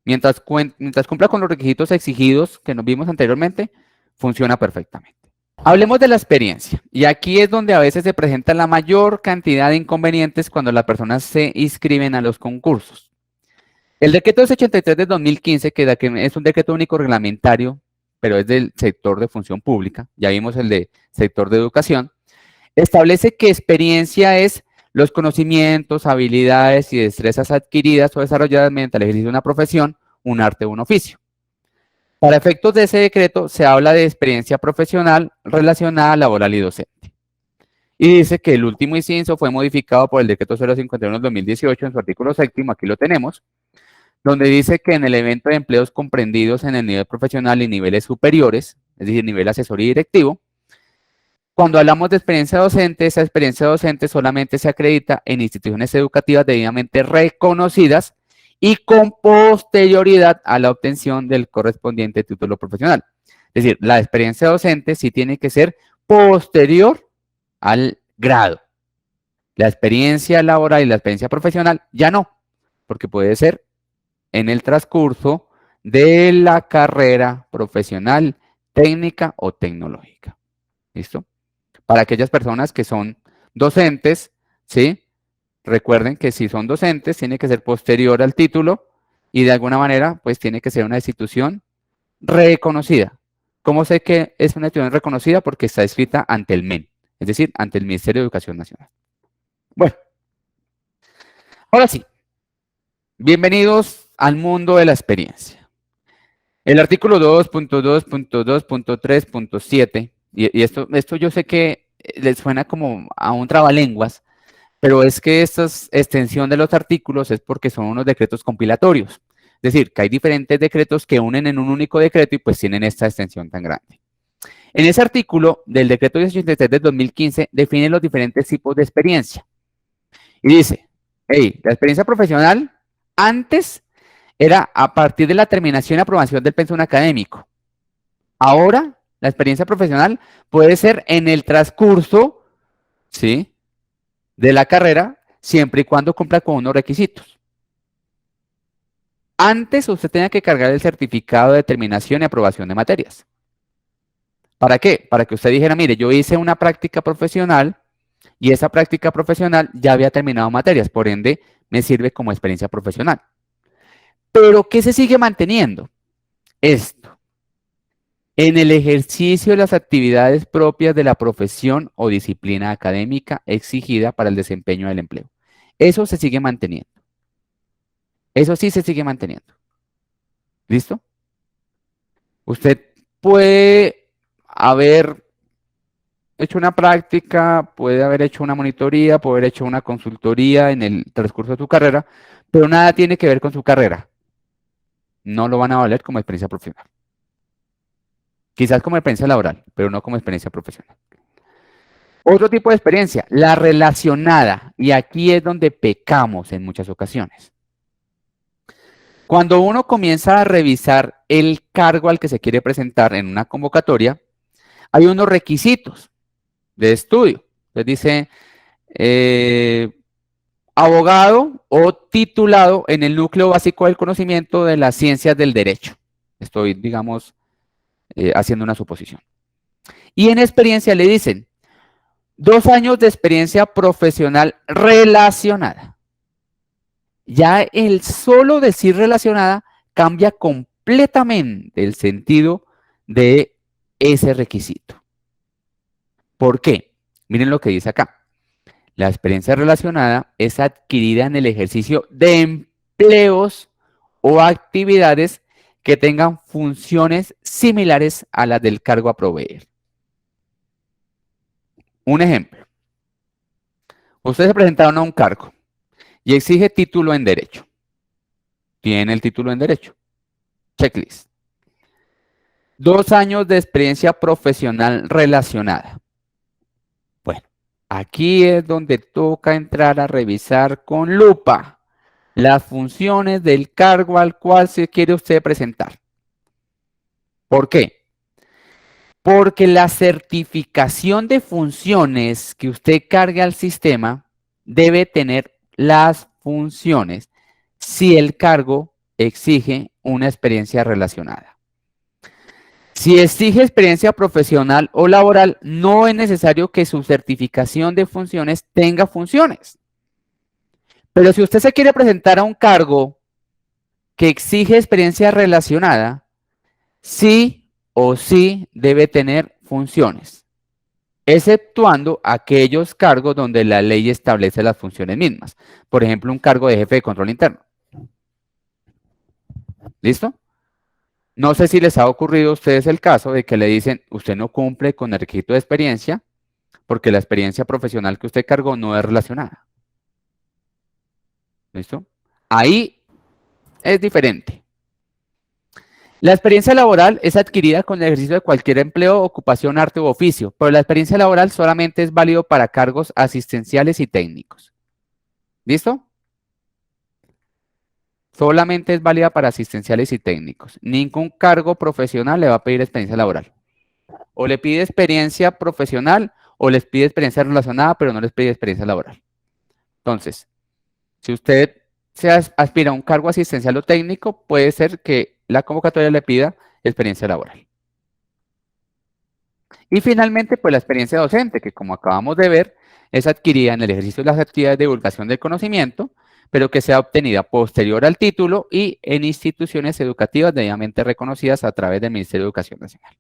Mientras cumpla con los requisitos exigidos que nos vimos anteriormente, funciona perfectamente. Hablemos de la experiencia. Y aquí es donde a veces se presenta la mayor cantidad de inconvenientes cuando las personas se inscriben a los concursos. El decreto 283 de 2015, que es un decreto único reglamentario, pero es del sector de función pública, ya vimos el de sector de educación, establece que experiencia es los conocimientos, habilidades y destrezas adquiridas o desarrolladas mediante el ejercicio de una profesión, un arte o un oficio. Para efectos de ese decreto se habla de experiencia profesional relacionada, laboral y docente. Y dice que el último inciso fue modificado por el decreto 051/2018 en su artículo séptimo, aquí lo tenemos, donde dice que en el evento de empleos comprendidos en el nivel profesional y niveles superiores, es decir, nivel asesor y directivo, cuando hablamos de experiencia docente, esa experiencia docente solamente se acredita en instituciones educativas debidamente reconocidas y con posterioridad a la obtención del correspondiente título profesional. Es decir, la experiencia docente sí tiene que ser posterior al grado. La experiencia laboral y la experiencia profesional ya no, porque puede ser en el transcurso de la carrera profesional, técnica o tecnológica. ¿Listo? Para aquellas personas que son docentes, ¿sí? Recuerden que si son docentes, tiene que ser posterior al título y de alguna manera, pues tiene que ser una institución reconocida. ¿Cómo sé que es una institución reconocida? Porque está escrita ante el MEN, es decir, ante el Ministerio de Educación Nacional. Bueno, ahora sí, bienvenidos al mundo de la experiencia. El artículo 2.2.2.3.7, y esto yo sé que les suena como a un trabalenguas, pero es que esta extensión de los artículos es porque son unos decretos compilatorios. Es decir, que hay diferentes decretos que unen en un único decreto y pues tienen esta extensión tan grande. En ese artículo del decreto 1083 del 2015 define los diferentes tipos de experiencia. Y dice, hey, la experiencia profesional antes era a partir de la terminación y aprobación del pensum académico. Ahora, la experiencia profesional puede ser en el transcurso, ¿sí?, de la carrera, siempre y cuando cumpla con unos requisitos. Antes usted tenía que cargar el certificado de terminación y aprobación de materias. ¿Para qué? Para que usted dijera, mire, yo hice una práctica profesional y esa práctica profesional ya había terminado materias, por ende, me sirve como experiencia profesional. Pero, ¿qué se sigue manteniendo? Esto. En el ejercicio de las actividades propias de la profesión o disciplina académica exigida para el desempeño del empleo. Eso se sigue manteniendo. Eso sí se sigue manteniendo. ¿Listo? Usted puede haber hecho una práctica, puede haber hecho una monitoría, puede haber hecho una consultoría en el transcurso de su carrera, pero nada tiene que ver con su carrera. No lo van a valer como experiencia profesional. Quizás como experiencia laboral, pero no como experiencia profesional. Otro tipo de experiencia, la relacionada, y aquí es donde pecamos en muchas ocasiones. Cuando uno comienza a revisar el cargo al que se quiere presentar en una convocatoria, hay unos requisitos de estudio. Entonces dice, abogado o titulado en el núcleo básico del conocimiento de las ciencias del derecho. Estoy, digamos, haciendo una suposición. Y en experiencia le dicen, 2 años de experiencia profesional relacionada. Ya el solo decir relacionada cambia completamente el sentido de ese requisito. ¿Por qué? Miren lo que dice acá. La experiencia relacionada es adquirida en el ejercicio de empleos o actividades que tengan funciones similares a las del cargo a proveer. Un ejemplo. Ustedes se presentaron a un cargo y exige título en derecho. Tiene el título en derecho. Checklist. 2 años de experiencia profesional relacionada. Bueno, aquí es donde toca entrar a revisar con lupa las funciones del cargo al cual se quiere usted presentar. ¿Por qué? Porque la certificación de funciones que usted cargue al sistema debe tener las funciones si el cargo exige una experiencia relacionada. Si exige experiencia profesional o laboral, no es necesario que su certificación de funciones tenga funciones. Pero si usted se quiere presentar a un cargo que exige experiencia relacionada, sí o sí debe tener funciones, exceptuando aquellos cargos donde la ley establece las funciones mismas. Por ejemplo, un cargo de jefe de control interno. ¿Listo? No sé si les ha ocurrido a ustedes el caso de que le dicen, usted no cumple con el requisito de experiencia porque la experiencia profesional que usted cargó no es relacionada. ¿Listo? Ahí es diferente. La experiencia laboral es adquirida con el ejercicio de cualquier empleo, ocupación, arte u oficio, pero la experiencia laboral solamente es válido para cargos asistenciales y técnicos. ¿Listo? Solamente es válida para asistenciales y técnicos. Ningún cargo profesional le va a pedir experiencia laboral. O le pide experiencia profesional o les pide experiencia relacionada, pero no les pide experiencia laboral. Entonces, si usted aspira a un cargo asistencial o técnico, puede ser que la convocatoria le pida experiencia laboral. Y finalmente, pues la experiencia docente, que como acabamos de ver, es adquirida en el ejercicio de las actividades de divulgación del conocimiento, pero que sea obtenida posterior al título y en instituciones educativas debidamente reconocidas a través del Ministerio de Educación Nacional.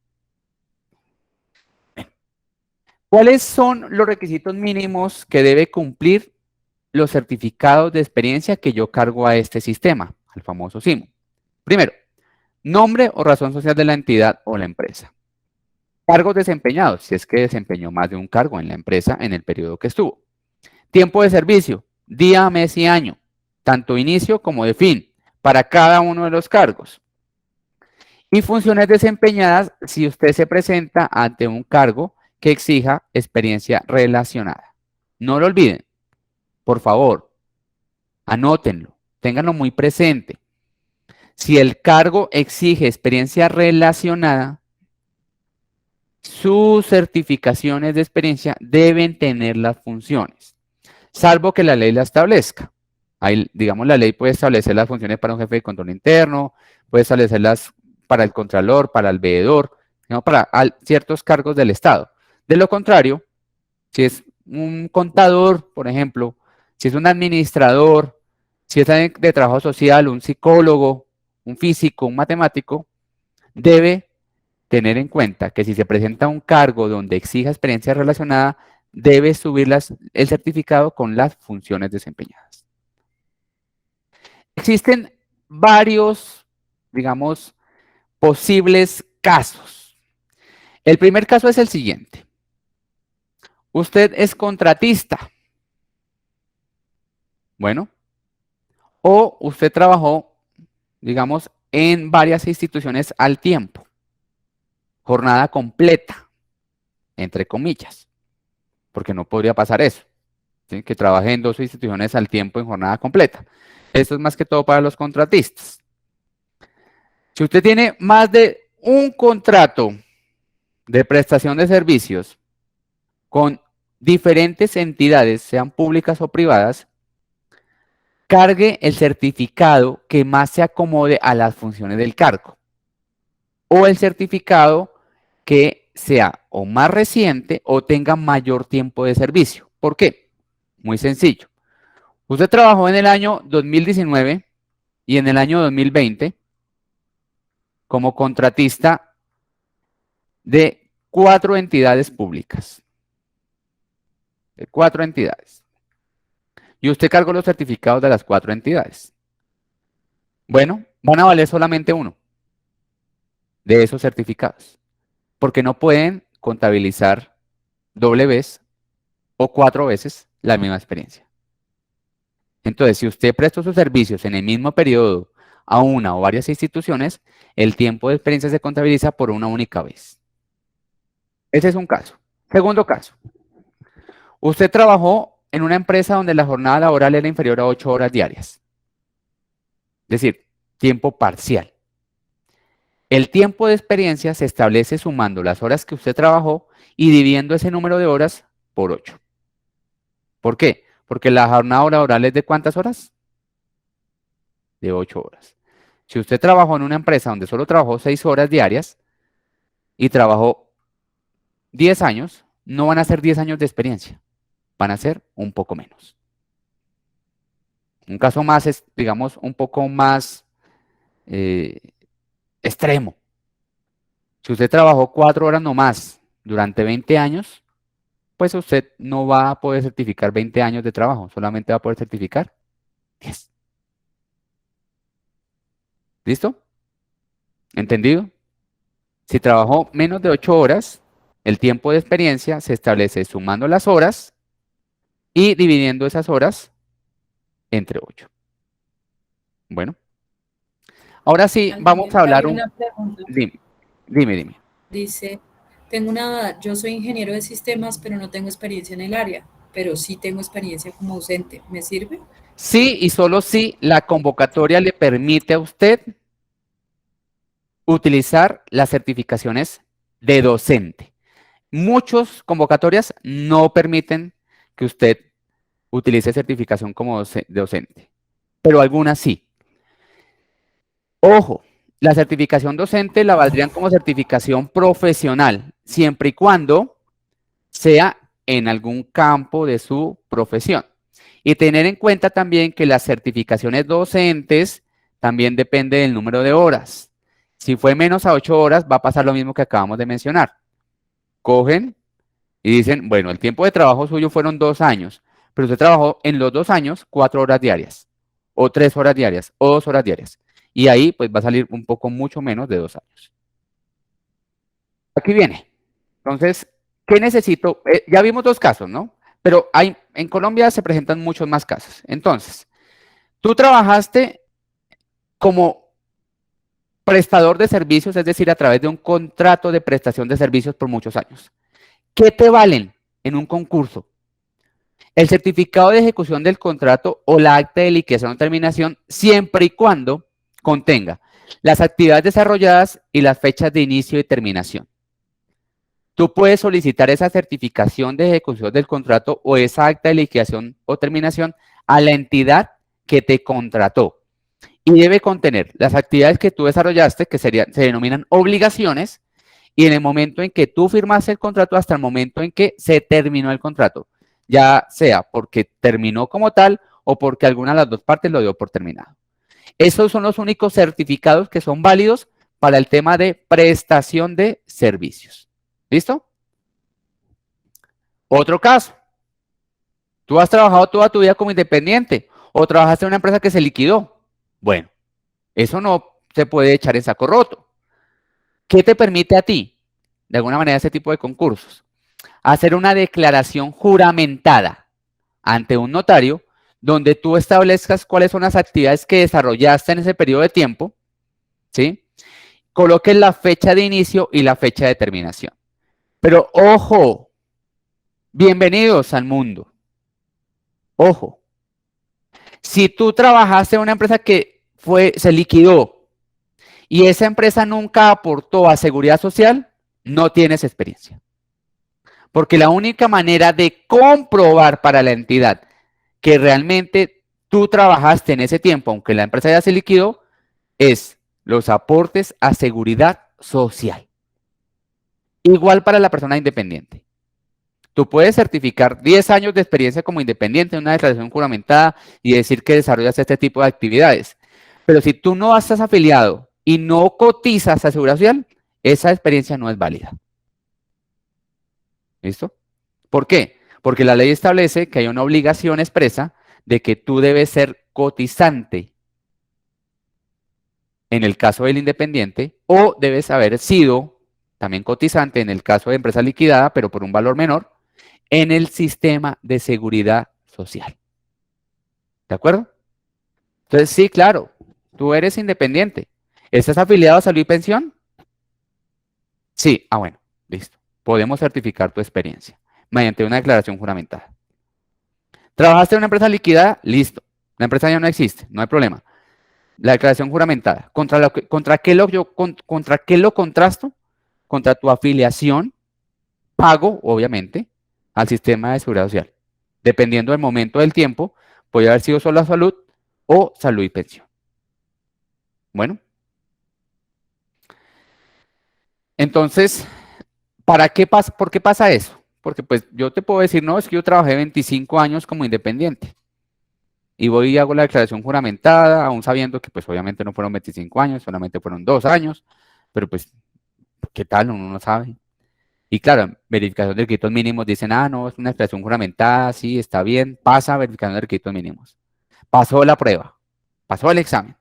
¿Cuáles son los requisitos mínimos que debe cumplir los certificados de experiencia que yo cargo a este sistema, al famoso SIMO? Primero, nombre o razón social de la entidad o la empresa. Cargos desempeñados, si es que desempeñó más de un cargo en la empresa en el periodo que estuvo. Tiempo de servicio, día, mes y año, tanto inicio como de fin, para cada uno de los cargos. Y funciones desempeñadas si usted se presenta ante un cargo que exija experiencia relacionada. No lo olviden, por favor, anótenlo, ténganlo muy presente. Si el cargo exige experiencia relacionada, sus certificaciones de experiencia deben tener las funciones, salvo que la ley la establezca. Ahí, digamos, la ley puede establecer las funciones para un jefe de control interno, puede establecerlas para el contralor, para el veedor, ¿no? Para ciertos cargos del Estado. De lo contrario, si es un contador, por ejemplo, si es un administrador, si es de trabajo social, un psicólogo, un físico, un matemático, debe tener en cuenta que si se presenta un cargo donde exija experiencia relacionada, debe subir el certificado con las funciones desempeñadas. Existen varios, digamos, posibles casos. El primer caso es el siguiente. Usted es contratista. Bueno, o usted trabajó, digamos, en varias instituciones al tiempo. Jornada completa, entre comillas, porque no podría pasar eso, ¿sí? Que trabaje en dos instituciones al tiempo en jornada completa. Esto es más que todo para los contratistas. Si usted tiene más de un contrato de prestación de servicios con diferentes entidades, sean públicas o privadas, cargue el certificado que más se acomode a las funciones del cargo o el certificado que sea o más reciente o tenga mayor tiempo de servicio. ¿Por qué? Muy sencillo. Usted trabajó en el año 2019 y en el año 2020 como contratista de 4 entidades públicas. De 4 entidades. Y usted cargó los certificados de las 4 entidades. Bueno, van a valer solamente uno de esos certificados, porque no pueden contabilizar doble vez o 4 veces la misma experiencia. Entonces, si usted prestó sus servicios en el mismo periodo a una o varias instituciones, el tiempo de experiencia se contabiliza por una única vez. Ese es un caso. Segundo caso. Usted trabajó en una empresa donde la jornada laboral era inferior a 8 horas diarias. Es decir, tiempo parcial. El tiempo de experiencia se establece sumando las horas que usted trabajó y dividiendo ese número de horas por 8. ¿Por qué? Porque la jornada laboral es de ¿cuántas horas? De 8 horas. Si usted trabajó en una empresa donde solo trabajó 6 horas diarias y trabajó 10 años, no van a ser 10 años de experiencia, van a ser un poco menos. Un caso más es, digamos, un poco más extremo. Si usted trabajó 4 horas nomás durante 20 años, pues usted no va a poder certificar 20 años de trabajo, solamente va a poder certificar 10. ¿Listo? ¿Entendido? Si trabajó menos de 8 horas, El tiempo de experiencia se establece sumando las horas y dividiendo esas horas entre 8. Bueno, ahora sí vamos a Alejandro, hablar hay un... una pregunta. Dime, dime. Dice, tengo una, yo soy ingeniero de sistemas, pero no tengo experiencia en el área, pero sí tengo experiencia como docente. ¿Me sirve? Sí y solo si la convocatoria le permite a usted utilizar las certificaciones de docente. Muchas convocatorias no permiten que usted utilice certificación como docente, pero algunas sí. Ojo, la certificación docente la valdrían como certificación profesional, siempre y cuando sea en algún campo de su profesión. Y tener en cuenta también que las certificaciones docentes también depende del número de horas. Si fue menos a 8 horas, va a pasar lo mismo que acabamos de mencionar. Cogen y dicen, bueno, el tiempo de trabajo suyo fueron 2 años, pero usted trabajó en los 2 años 4 horas diarias, o 3 horas diarias, o 2 horas diarias. Y ahí pues va a salir un poco mucho menos de 2 años. Aquí viene. Entonces, ¿qué necesito? Ya vimos 2 casos, ¿no? Pero en Colombia se presentan muchos más casos. Entonces, tú trabajaste como prestador de servicios, es decir, a través de un contrato de prestación de servicios por muchos años. ¿Qué te valen en un concurso? El certificado de ejecución del contrato o la acta de liquidación o terminación, siempre y cuando contenga las actividades desarrolladas y las fechas de inicio y terminación. Tú puedes solicitar esa certificación de ejecución del contrato o esa acta de liquidación o terminación a la entidad que te contrató. Y debe contener las actividades que tú desarrollaste, que se denominan obligaciones, y en el momento en que tú firmaste el contrato hasta el momento en que se terminó el contrato, ya sea porque terminó como tal o porque alguna de las dos partes lo dio por terminado. Esos son los únicos certificados que son válidos para el tema de prestación de servicios. ¿Listo? Otro caso. Tú has trabajado toda tu vida como independiente o trabajaste en una empresa que se liquidó. Bueno, eso no se puede echar en saco roto. ¿Qué te permite a ti, de alguna manera, ese tipo de concursos? Hacer una declaración juramentada ante un notario donde tú establezcas cuáles son las actividades que desarrollaste en ese periodo de tiempo, ¿sí? Coloques la fecha de inicio y la fecha de terminación. Pero ojo, bienvenidos al mundo. Ojo, si tú trabajaste en una empresa que se liquidó y esa empresa nunca aportó a seguridad social, no tienes experiencia. Porque la única manera de comprobar para la entidad que realmente tú trabajaste en ese tiempo, aunque la empresa ya se liquidó, es los aportes a seguridad social. Igual para la persona independiente. Tú puedes certificar 10 años de experiencia como independiente en una declaración juramentada y decir que desarrollas este tipo de actividades. Pero si tú no estás afiliado y no cotizas a seguridad social, esa experiencia no es válida. ¿Listo? ¿Por qué? Porque la ley establece que hay una obligación expresa de que tú debes ser cotizante en el caso del independiente o debes haber sido también cotizante en el caso de empresa liquidada, pero por un valor menor, en el sistema de seguridad social. ¿De acuerdo? Entonces, sí, claro, tú eres independiente. ¿Estás afiliado a Salud y Pensión? Sí, bueno, listo. Podemos certificar tu experiencia mediante una declaración juramentada. ¿Trabajaste en una empresa liquidada? Listo. La empresa ya no existe, no hay problema. La declaración juramentada. ¿Contra qué lo contrasto? Contra tu afiliación, pago, obviamente, al sistema de seguridad social. Dependiendo del momento del tiempo, puede haber sido solo salud o salud y pensión. Bueno, entonces, ¿por qué pasa eso? Porque pues yo te puedo decir, no, es que yo trabajé 25 años como independiente y voy y hago la declaración juramentada, aún sabiendo que pues obviamente no fueron 25 años, solamente fueron 2 años, pero pues, ¿qué tal? Uno no sabe. Y claro, en verificación de requisitos mínimos dicen, no, es una declaración juramentada, sí, está bien, pasa verificación de requisitos mínimos. Pasó la prueba, pasó el examen.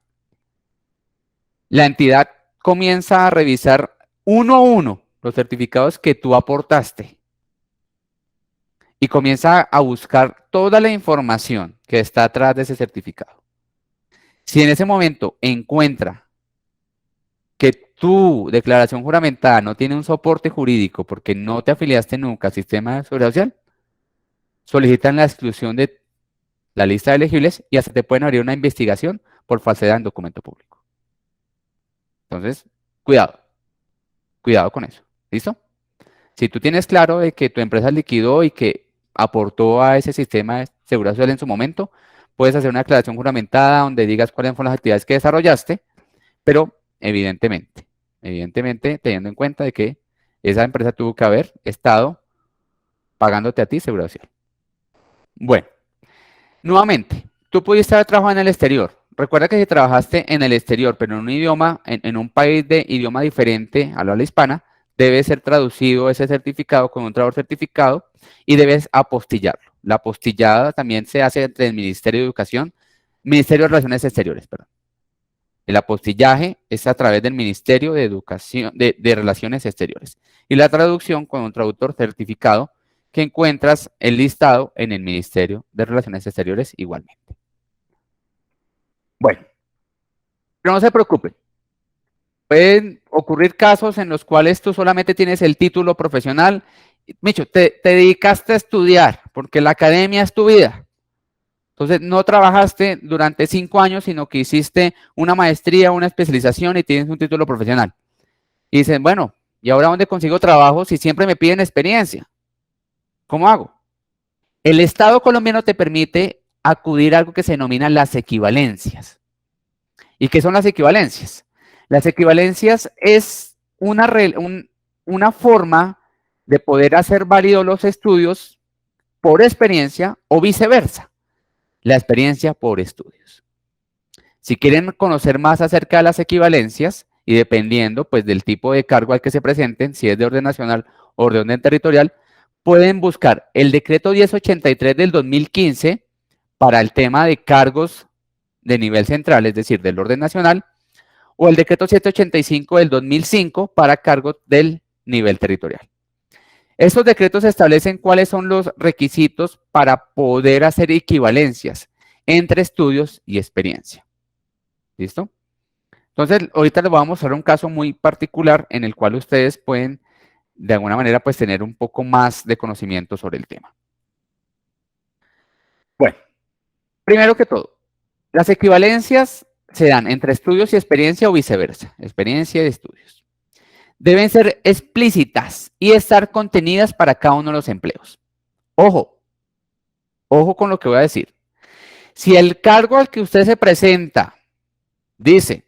La entidad comienza a revisar uno a uno los certificados que tú aportaste y comienza a buscar toda la información que está atrás de ese certificado. Si en ese momento encuentra que tu declaración juramentada no tiene un soporte jurídico porque no te afiliaste nunca al sistema de seguridad social, solicitan la exclusión de la lista de elegibles y hasta te pueden abrir una investigación por falsedad en documento público. Entonces, cuidado con eso. ¿Listo? Si tú tienes claro de que tu empresa liquidó y que aportó a ese sistema de seguridad social en su momento, puedes hacer una declaración juramentada donde digas cuáles fueron las actividades que desarrollaste, pero evidentemente, teniendo en cuenta de que esa empresa tuvo que haber estado pagándote a ti seguridad social. Bueno, nuevamente, tú pudiste haber trabajado en el exterior. Recuerda que si trabajaste en el exterior, pero en un idioma, en un país de idioma diferente a la habla hispana, debe ser traducido ese certificado con un traductor certificado y debes apostillarlo. La apostillada también se hace entre el Ministerio de Educación, Ministerio de Relaciones Exteriores, perdón. El apostillaje es a través del Ministerio de Educación, de Relaciones Exteriores. Y la traducción con un traductor certificado que encuentras el listado en el Ministerio de Relaciones Exteriores igualmente. Bueno, pero no se preocupen. Pueden ocurrir casos en los cuales tú solamente tienes el título profesional. Micho, te dedicaste a estudiar porque la academia es tu vida. Entonces, no trabajaste durante 5 años, sino que hiciste una maestría, una especialización y tienes un título profesional. Y dicen, bueno, ¿y ahora dónde consigo trabajo si siempre me piden experiencia? ¿Cómo hago? El Estado colombiano te permite acudir a algo que se denomina las equivalencias. ¿Y qué son las equivalencias? Las equivalencias es una forma de poder hacer válidos los estudios por experiencia o viceversa. La experiencia por estudios. Si quieren conocer más acerca de las equivalencias y dependiendo pues del tipo de cargo al que se presenten, si es de orden nacional o de orden territorial, pueden buscar el decreto 1083 del 2015 para el tema de cargos de nivel central, es decir, del orden nacional, o el decreto 785 del 2005 para cargos del nivel territorial. Estos decretos establecen cuáles son los requisitos para poder hacer equivalencias entre estudios y experiencia. ¿Listo? Entonces, ahorita les voy a mostrar un caso muy particular en el cual ustedes pueden, de alguna manera, pues tener un poco más de conocimiento sobre el tema. Bueno, primero que todo, las equivalencias se dan entre estudios y experiencia o viceversa, experiencia y estudios. Deben ser explícitas y estar contenidas para cada uno de los empleos. Ojo con lo que voy a decir. Si el cargo al que usted se presenta dice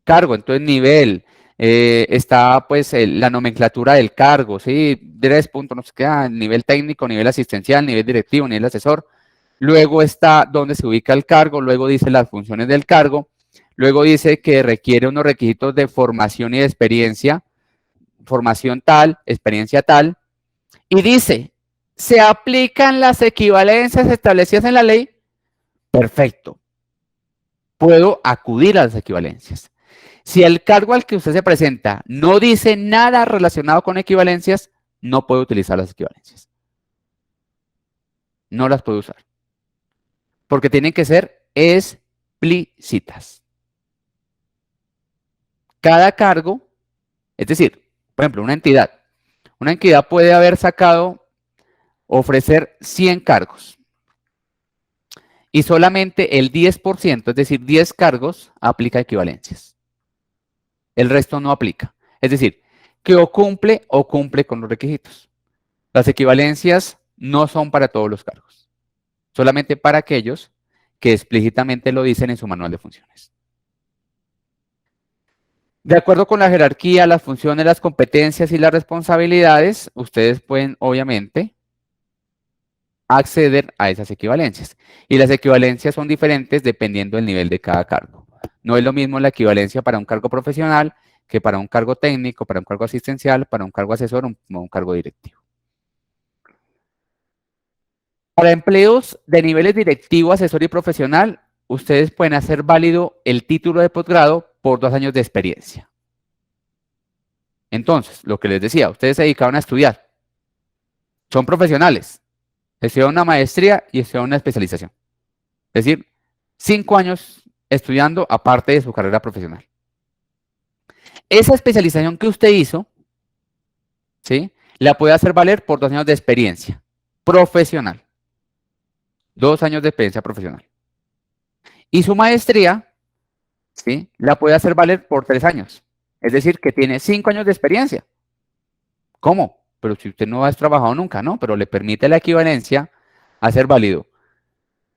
cargo, entonces nivel, está pues la nomenclatura del cargo, ¿sí? 3 puntos, no sé qué, nivel técnico, nivel asistencial, nivel directivo, nivel asesor. Luego está donde se ubica el cargo, luego dice las funciones del cargo, luego dice que requiere unos requisitos de formación y de experiencia, formación tal, experiencia tal, y dice, ¿se aplican las equivalencias establecidas en la ley? Perfecto. Puedo acudir a las equivalencias. Si el cargo al que usted se presenta no dice nada relacionado con equivalencias, no puede utilizar las equivalencias. No las puede usar. Porque tienen que ser explícitas. Cada cargo, es decir, por ejemplo, una entidad puede haber ofrecer 100 cargos. Y solamente el 10%, es decir, 10 cargos, aplica equivalencias. El resto no aplica. Es decir, que o cumple con los requisitos. Las equivalencias no son para todos los cargos. Solamente para aquellos que explícitamente lo dicen en su manual de funciones. De acuerdo con la jerarquía, las funciones, las competencias y las responsabilidades, ustedes pueden, obviamente, acceder a esas equivalencias. Y las equivalencias son diferentes dependiendo del nivel de cada cargo. No es lo mismo la equivalencia para un cargo profesional que para un cargo técnico, para un cargo asistencial, para un cargo asesor o un cargo directivo. Para empleos de niveles directivo, asesor y profesional, ustedes pueden hacer válido el título de posgrado por 2 años de experiencia. Entonces, lo que les decía, ustedes se dedicaban a estudiar, son profesionales, estudian una maestría y estudian una especialización. Es decir, 5 años estudiando aparte de su carrera profesional. Esa especialización que usted hizo, ¿sí? La puede hacer valer por 2 años de experiencia profesional. 2 años de experiencia profesional. Y su maestría, ¿sí? La puede hacer valer por 3 años. Es decir, que tiene 5 años de experiencia. ¿Cómo? Pero si usted no ha trabajado nunca, ¿no? Pero le permite la equivalencia hacer válido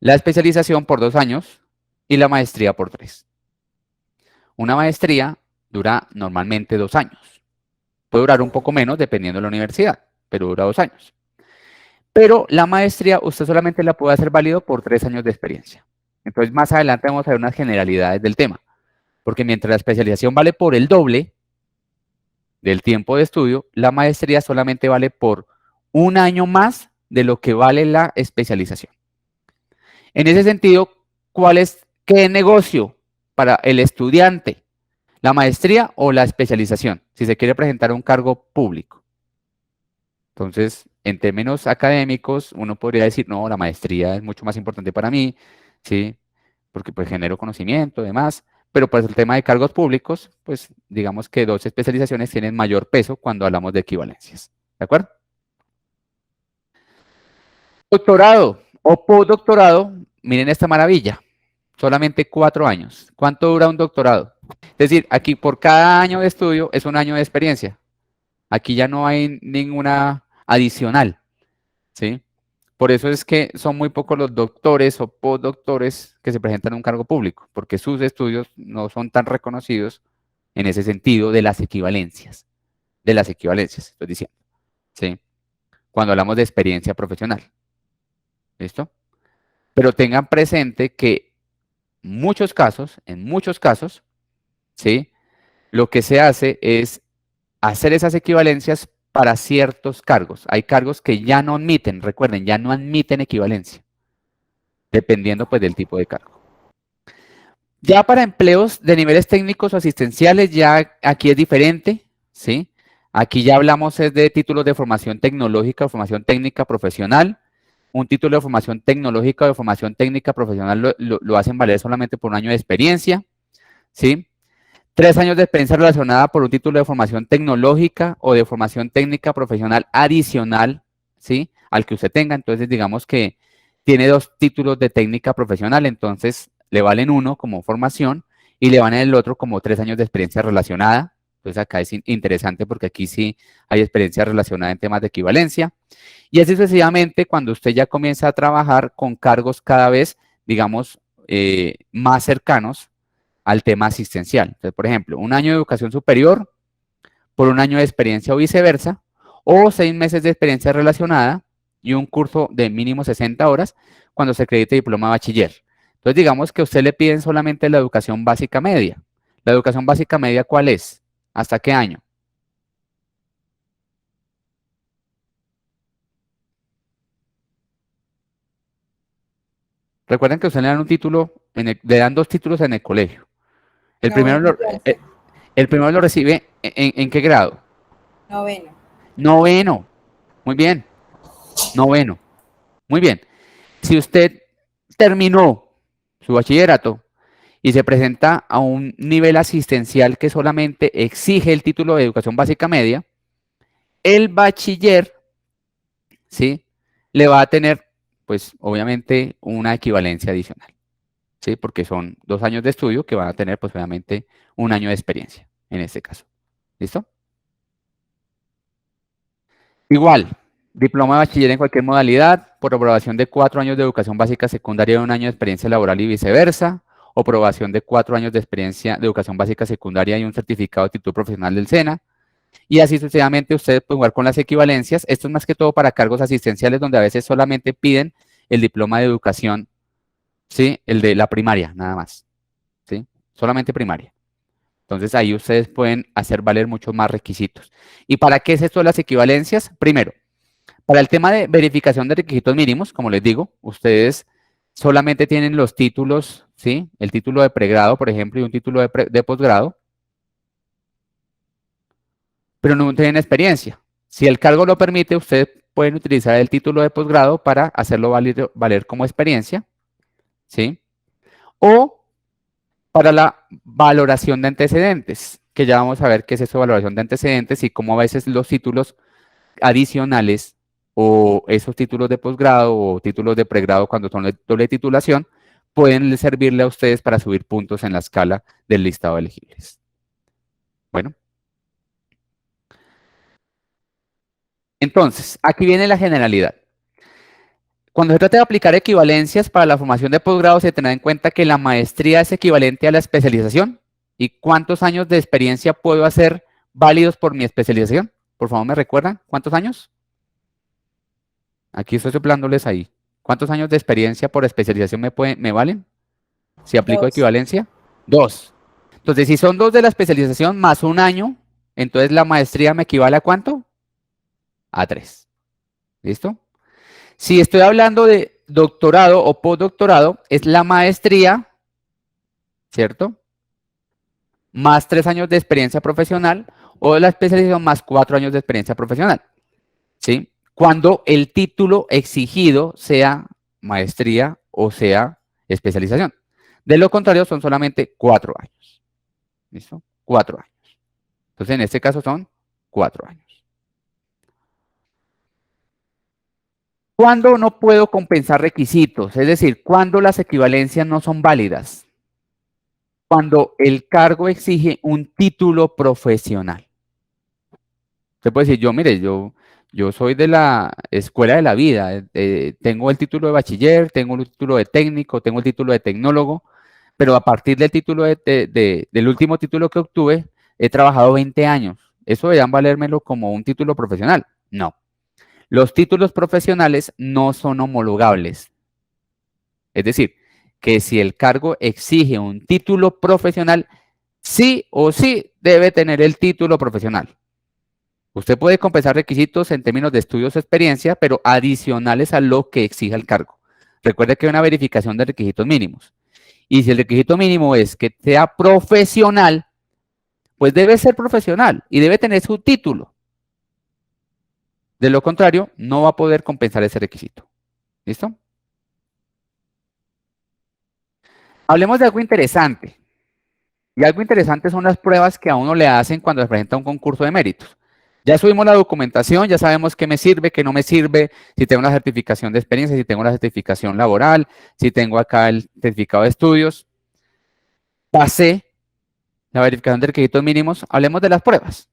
la especialización por 2 años y la maestría por 3. Una maestría dura normalmente 2 años. Puede durar un poco menos dependiendo de la universidad, pero dura 2 años. Pero la maestría usted solamente la puede hacer válido por 3 años de experiencia. Entonces, más adelante vamos a ver unas generalidades del tema. Porque mientras la especialización vale por el doble del tiempo de estudio, la maestría solamente vale por 1 año más de lo que vale la especialización. En ese sentido, qué negocio para el estudiante? ¿La maestría o la especialización? Si se quiere presentar a un cargo público. Entonces, en términos académicos, uno podría decir, no, la maestría es mucho más importante para mí, ¿sí? Porque pues genero conocimiento y demás, pero pues el tema de cargos públicos, pues digamos que 2 especializaciones tienen mayor peso cuando hablamos de equivalencias, ¿de acuerdo? Doctorado o postdoctorado, miren esta maravilla, solamente 4 años. ¿Cuánto dura un doctorado? Es decir, aquí por cada año de estudio es un año de experiencia. Aquí ya no hay ninguna adicional, ¿sí? Por eso es que son muy pocos los doctores o postdoctores que se presentan a un cargo público, porque sus estudios no son tan reconocidos en ese sentido de las equivalencias, estoy diciendo, ¿sí? Cuando hablamos de experiencia profesional, ¿listo? Pero tengan presente que en muchos casos, ¿sí? Lo que se hace es hacer esas equivalencias para ciertos cargos. Hay cargos que ya no admiten, recuerden, ya no admiten equivalencia, dependiendo pues del tipo de cargo. Ya para empleos de niveles técnicos o asistenciales, ya aquí es diferente, ¿sí? Aquí ya hablamos es de títulos de formación tecnológica o formación técnica profesional. Un título de formación tecnológica o de formación técnica profesional lo hacen valer solamente por 1 año de experiencia, ¿sí? 3 años de experiencia relacionada por un título de formación tecnológica o de formación técnica profesional adicional, ¿sí? Al que usted tenga. Entonces, digamos que tiene 2 títulos de técnica profesional, entonces le valen 1 como formación y le valen el otro como 3 años de experiencia relacionada. Entonces, acá es interesante porque aquí sí hay experiencia relacionada en temas de equivalencia. Y así sucesivamente, cuando usted ya comienza a trabajar con cargos cada vez, digamos, más cercanos al tema asistencial. Entonces, por ejemplo, 1 año de educación superior por 1 año de experiencia o viceversa, o 6 meses de experiencia relacionada y un curso de mínimo 60 horas cuando se acredite diploma de bachiller. Entonces, digamos que a usted le piden solamente la educación básica media. ¿La educación básica media cuál es? ¿Hasta qué año? Recuerden que a usted le dan un título, le dan 2 títulos en el colegio. El primero Noveno lo, y once. el primero lo recibe ¿en qué grado? Noveno. Noveno. Muy bien. Noveno. Muy bien. Si usted terminó su bachillerato y se presenta a un nivel asistencial que solamente exige el título de educación básica media, el bachiller, ¿sí? Le va a tener, pues, obviamente, una equivalencia adicional, ¿sí? Porque son 2 años de estudio que van a tener, pues, obviamente, 1 año de experiencia, en este caso. ¿Listo? Igual, diploma de bachiller en cualquier modalidad, por aprobación de 4 años de educación básica secundaria y 1 año de experiencia laboral y viceversa, o aprobación de 4 años de experiencia de educación básica secundaria y un certificado de título profesional del SENA, y así sucesivamente ustedes pueden jugar con las equivalencias. Esto es más que todo para cargos asistenciales donde a veces solamente piden el diploma de educación, ¿sí? El de la primaria, nada más, ¿sí? Solamente primaria. Entonces ahí ustedes pueden hacer valer muchos más requisitos. ¿Y para qué es esto de las equivalencias? Primero, para el tema de verificación de requisitos mínimos, como les digo, ustedes solamente tienen los títulos, ¿sí? El título de pregrado, por ejemplo, y un título de posgrado. pero no tienen experiencia. Si el cargo lo permite, ustedes pueden utilizar el título de posgrado para hacerlo valer como experiencia, ¿sí? O para la valoración de antecedentes, que ya vamos a ver qué es eso, valoración de antecedentes y cómo a veces los títulos adicionales o esos títulos de posgrado o títulos de pregrado cuando son de doble titulación pueden servirle a ustedes para subir puntos en la escala del listado de elegibles. Bueno. Entonces, aquí viene la generalidad. Cuando se trata de aplicar equivalencias para la formación de posgrado, se tendrá en cuenta que la maestría es equivalente a la especialización. ¿Y cuántos años de experiencia puedo hacer válidos por mi especialización? Por favor, ¿me recuerdan? ¿Cuántos años? Aquí estoy soplándoles ahí. ¿Cuántos años de experiencia por especialización me valen? Si aplico 2. equivalencia. 2. Entonces, si son 2 de la especialización más 1 año, entonces la maestría me equivale ¿a cuánto? A 3. ¿Listo? Si estoy hablando de doctorado o postdoctorado, es la maestría, ¿cierto? Más 3 años de experiencia profesional o la especialización más 4 años de experiencia profesional, ¿sí? Cuando el título exigido sea maestría o sea especialización. De lo contrario, son solamente 4 años. ¿Listo? 4 años. Entonces, en este caso son 4 años. ¿Cuándo no puedo compensar requisitos? Es decir, ¿cuándo las equivalencias no son válidas? Cuando el cargo exige un título profesional. Usted puede decir, mire, yo soy de la escuela de la vida, tengo el título de bachiller, tengo el título de técnico, tengo el título de tecnólogo, pero a partir del título del último título que obtuve, he trabajado 20 años. ¿Eso deberían valérmelo como un título profesional? No. Los títulos profesionales no son homologables. Es decir, que si el cargo exige un título profesional, sí o sí debe tener el título profesional. Usted puede compensar requisitos en términos de estudios o experiencia, pero adicionales a lo que exija el cargo. Recuerde que hay una verificación de requisitos mínimos. Y si el requisito mínimo es que sea profesional, pues debe ser profesional y debe tener su título. De lo contrario, no va a poder compensar ese requisito. ¿Listo? Hablemos de algo interesante. Y algo interesante son las pruebas que a uno le hacen cuando se presenta un concurso de méritos. Ya subimos la documentación, ya sabemos qué me sirve, qué no me sirve, si tengo una certificación de experiencia, si tengo una certificación laboral, si tengo acá el certificado de estudios. Pasé la verificación de requisitos mínimos. Hablemos de las pruebas.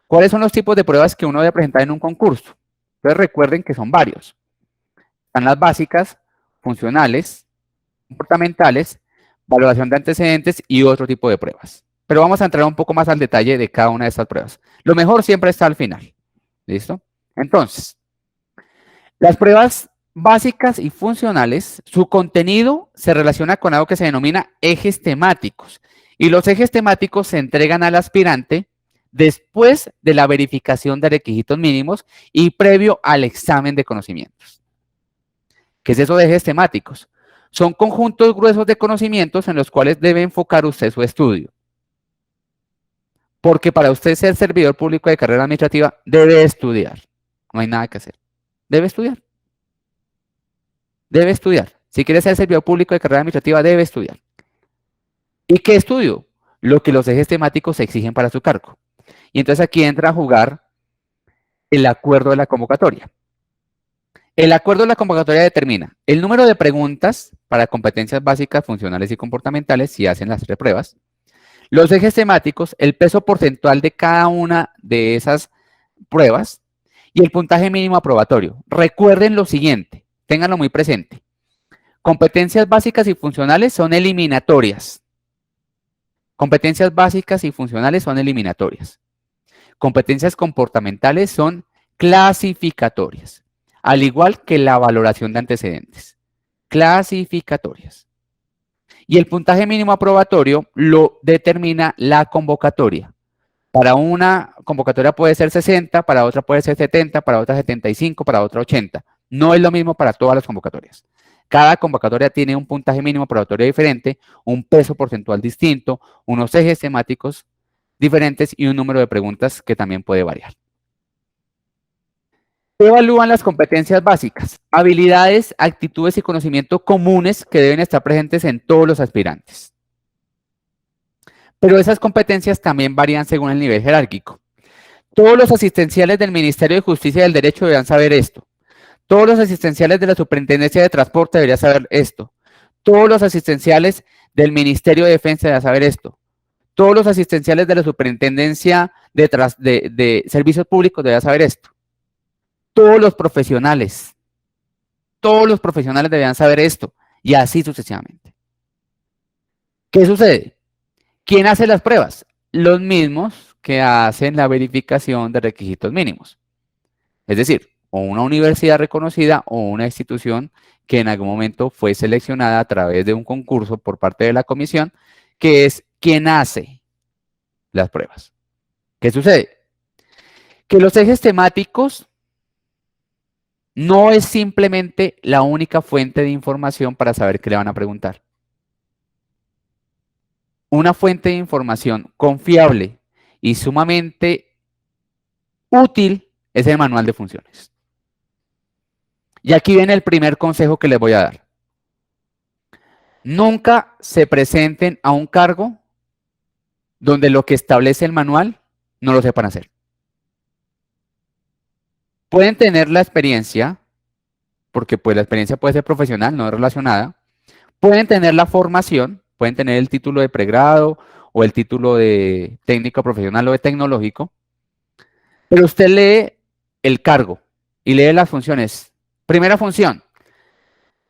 ¿Cuáles son los tipos de pruebas que uno debe presentar en un concurso? Entonces recuerden que son varios. Están las básicas, funcionales, comportamentales, valoración de antecedentes y otro tipo de pruebas. Pero vamos a entrar un poco más al detalle de cada una de estas pruebas. Lo mejor siempre está al final. ¿Listo? Entonces, las pruebas básicas y funcionales, su contenido se relaciona con algo que se denomina ejes temáticos. Y los ejes temáticos se entregan al aspirante después de la verificación de requisitos mínimos y previo al examen de conocimientos. ¿Qué es eso de ejes temáticos? Son conjuntos gruesos de conocimientos en los cuales debe enfocar usted su estudio. Porque para usted ser servidor público de carrera administrativa, debe estudiar. No hay nada que hacer. Debe estudiar. Debe estudiar. Si quiere ser servidor público de carrera administrativa, debe estudiar. ¿Y qué estudio? Lo que los ejes temáticos exigen para su cargo. Y entonces aquí entra a jugar el acuerdo de la convocatoria. El acuerdo de la convocatoria determina el número de preguntas para competencias básicas, funcionales y comportamentales, si hacen las 3 pruebas, los ejes temáticos, el peso porcentual de cada una de esas pruebas y el puntaje mínimo aprobatorio. Recuerden lo siguiente, ténganlo muy presente. Competencias básicas y funcionales son eliminatorias. Competencias básicas y funcionales son eliminatorias. Competencias comportamentales son clasificatorias, al igual que la valoración de antecedentes. Clasificatorias. Y el puntaje mínimo aprobatorio lo determina la convocatoria. Para una convocatoria puede ser 60, para otra puede ser 70, para otra 75, para otra 80. No es lo mismo para todas las convocatorias. Cada convocatoria tiene un puntaje mínimo aprobatorio diferente, un peso porcentual distinto, unos ejes temáticos diferentes y un número de preguntas que también puede variar. Evalúan las competencias básicas, habilidades, actitudes y conocimiento comunes que deben estar presentes en todos los aspirantes. Pero esas competencias también varían según el nivel jerárquico. Todos los asistenciales del Ministerio de Justicia y del Derecho deberán saber esto. Todos los asistenciales de la Superintendencia de Transporte deberían saber esto. Todos los asistenciales del Ministerio de Defensa deberán saber esto. Todos los asistenciales de la Superintendencia de Servicios Públicos deberán saber esto. Todos los profesionales deberían saber esto, y así sucesivamente. ¿Qué sucede? ¿Quién hace las pruebas? Los mismos que hacen la verificación de requisitos mínimos. Es decir, o una universidad reconocida o una institución que en algún momento fue seleccionada a través de un concurso por parte de la comisión, que es quien hace las pruebas. ¿Qué sucede? Que los ejes temáticos no es simplemente la única fuente de información para saber qué le van a preguntar. Una fuente de información confiable y sumamente útil es el manual de funciones. Y aquí viene el primer consejo que les voy a dar. Nunca se presenten a un cargo donde lo que establece el manual no lo sepan hacer. Pueden tener la experiencia, porque pues la experiencia puede ser profesional, no relacionada. Pueden tener la formación, pueden tener el título de pregrado o el título de técnico profesional o de tecnológico, pero usted lee el cargo y lee las funciones. Primera función,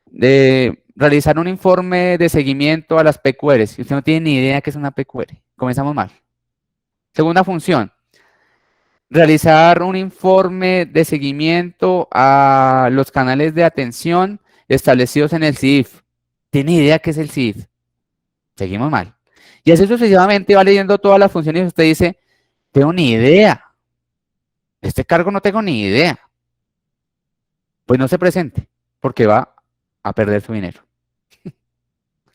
de realizar un informe de seguimiento a las PQRs. Y usted no tiene ni idea qué es una PQR. Comenzamos mal. Segunda función, realizar un informe de seguimiento a los canales de atención establecidos en el CIF. ¿Tiene idea qué es el CIF? Seguimos mal. Y así sucesivamente va leyendo todas las funciones y usted dice, tengo ni idea. Este cargo no tengo ni idea. Pues no se presente, porque va a perder su dinero.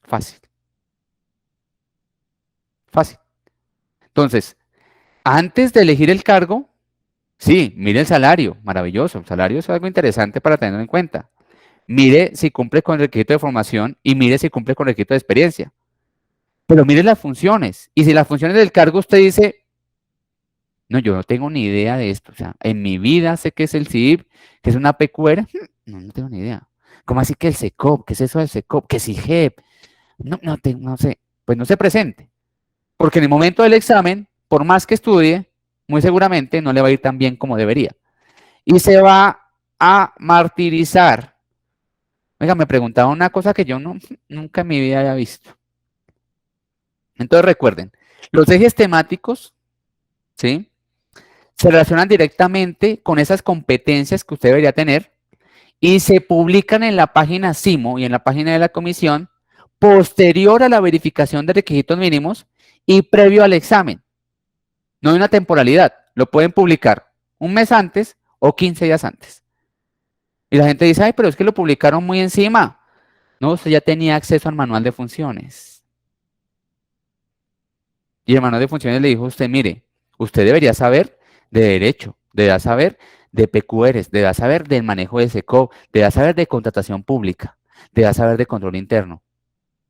Fácil. Fácil. Entonces, antes de elegir el cargo, sí, mire el salario, maravilloso. El salario es algo interesante para tenerlo en cuenta. Mire si cumple con el requisito de formación y mire si cumple con el requisito de experiencia. Pero mire las funciones. Y si las funciones del cargo usted dice, no, yo no tengo ni idea de esto. O sea, en mi vida sé qué es el CIF, que es una PQR. No tengo ni idea. ¿Cómo así que el SECOP? ¿Qué es eso del SECOP? ¿Qué es IGEP? No sé. Pues no se presente. Porque en el momento del examen, por más que estudie, muy seguramente no le va a ir tan bien como debería. Y se va a martirizar. Oiga, me preguntaba una cosa que yo nunca en mi vida había visto. Entonces recuerden, los ejes temáticos, ¿sí?, se relacionan directamente con esas competencias que usted debería tener y se publican en la página CIMO y en la página de la comisión posterior a la verificación de requisitos mínimos y previo al examen. No hay una temporalidad, lo pueden publicar un mes antes o 15 días antes. Y la gente dice, ay, pero es que lo publicaron muy encima. No, usted ya tenía acceso al manual de funciones. Y el manual de funciones le dijo a usted, mire, usted debería saber de derecho, debería saber de PQRs, debería saber del manejo de SECOP, debería saber de contratación pública, debería saber de control interno,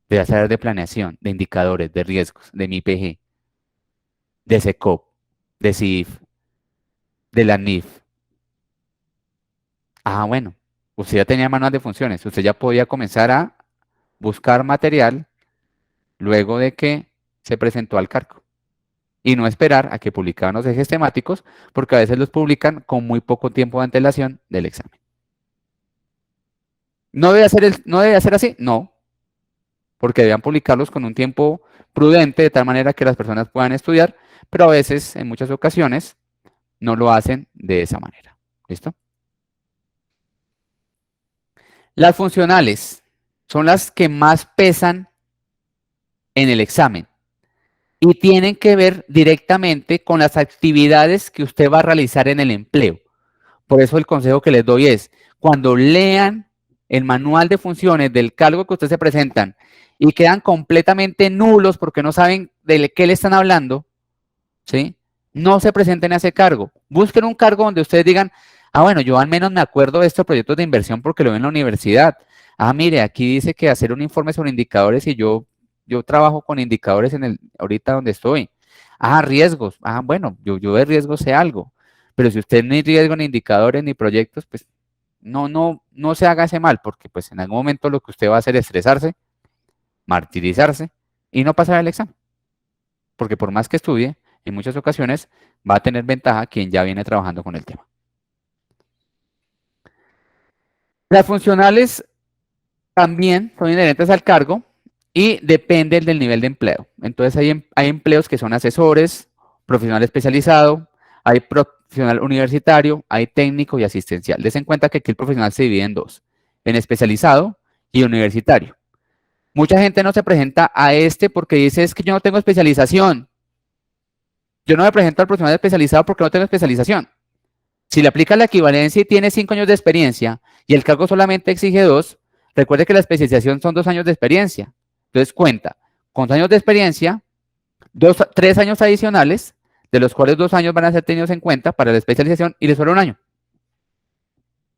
debería saber de planeación, de indicadores, de riesgos, de MIPG, de SECOP, de CIF, de la NIF. Ah, bueno, usted ya tenía manual de funciones, usted ya podía comenzar a buscar material luego de que se presentó al cargo. Y no esperar a que publicaran los ejes temáticos, porque a veces los publican con muy poco tiempo de antelación del examen. ¿No debe ser así? No, porque debían publicarlos con un tiempo prudente, de tal manera que las personas puedan estudiar, pero a veces, en muchas ocasiones, no lo hacen de esa manera. ¿Listo? Las funcionales son las que más pesan en el examen y tienen que ver directamente con las actividades que usted va a realizar en el empleo. Por eso el consejo que les doy es, cuando lean el manual de funciones del cargo que ustedes se presentan y quedan completamente nulos porque no saben de qué le están hablando, ¿sí? No se presenten a ese cargo. Busquen un cargo donde ustedes digan, ah, bueno, yo al menos me acuerdo de estos proyectos de inversión porque lo veo en la universidad. Ah, mire, aquí dice que hacer un informe sobre indicadores y yo trabajo con indicadores ahorita donde estoy. Ah, riesgos. Ah, bueno, yo de riesgos sé algo. Pero si usted ni riesgo, ni indicadores, ni proyectos, pues no se haga ese mal, porque pues en algún momento lo que usted va a hacer es estresarse, martirizarse y no pasar el examen. Porque por más que estudie, en muchas ocasiones va a tener ventaja quien ya viene trabajando con el tema. Las funcionales también son inherentes al cargo y dependen del nivel de empleo. Entonces hay empleos que son asesores, profesional especializado, hay profesional universitario, hay técnico y asistencial. Des en cuenta que aquí el profesional se divide en dos, en especializado y universitario. Mucha gente no se presenta a este porque dice es que yo no tengo especialización. Yo no me presento al profesional especializado porque no tengo especialización. Si le aplica la equivalencia y tiene 5 años de experiencia y el cargo solamente exige 2, recuerde que la especialización son 2 años de experiencia. Entonces cuenta con 2 años de experiencia, 3 años adicionales, de los cuales 2 años van a ser tenidos en cuenta para la especialización y le sobra 1 año.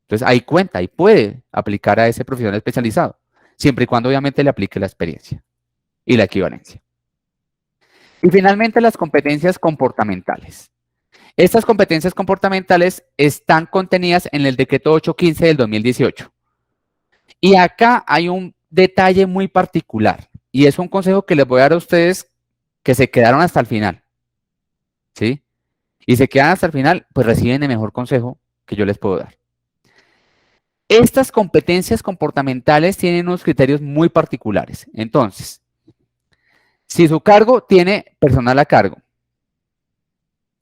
Entonces ahí cuenta, ahí puede aplicar a ese profesional especializado, siempre y cuando obviamente le aplique la experiencia y la equivalencia. Y finalmente las competencias comportamentales. Estas competencias comportamentales están contenidas en el decreto 815 del 2018. Y acá hay un detalle muy particular y es un consejo que les voy a dar a ustedes que se quedaron hasta el final, ¿sí? Y se quedan hasta el final, pues reciben el mejor consejo que yo les puedo dar. Estas competencias comportamentales tienen unos criterios muy particulares. Entonces, si su cargo tiene personal a cargo,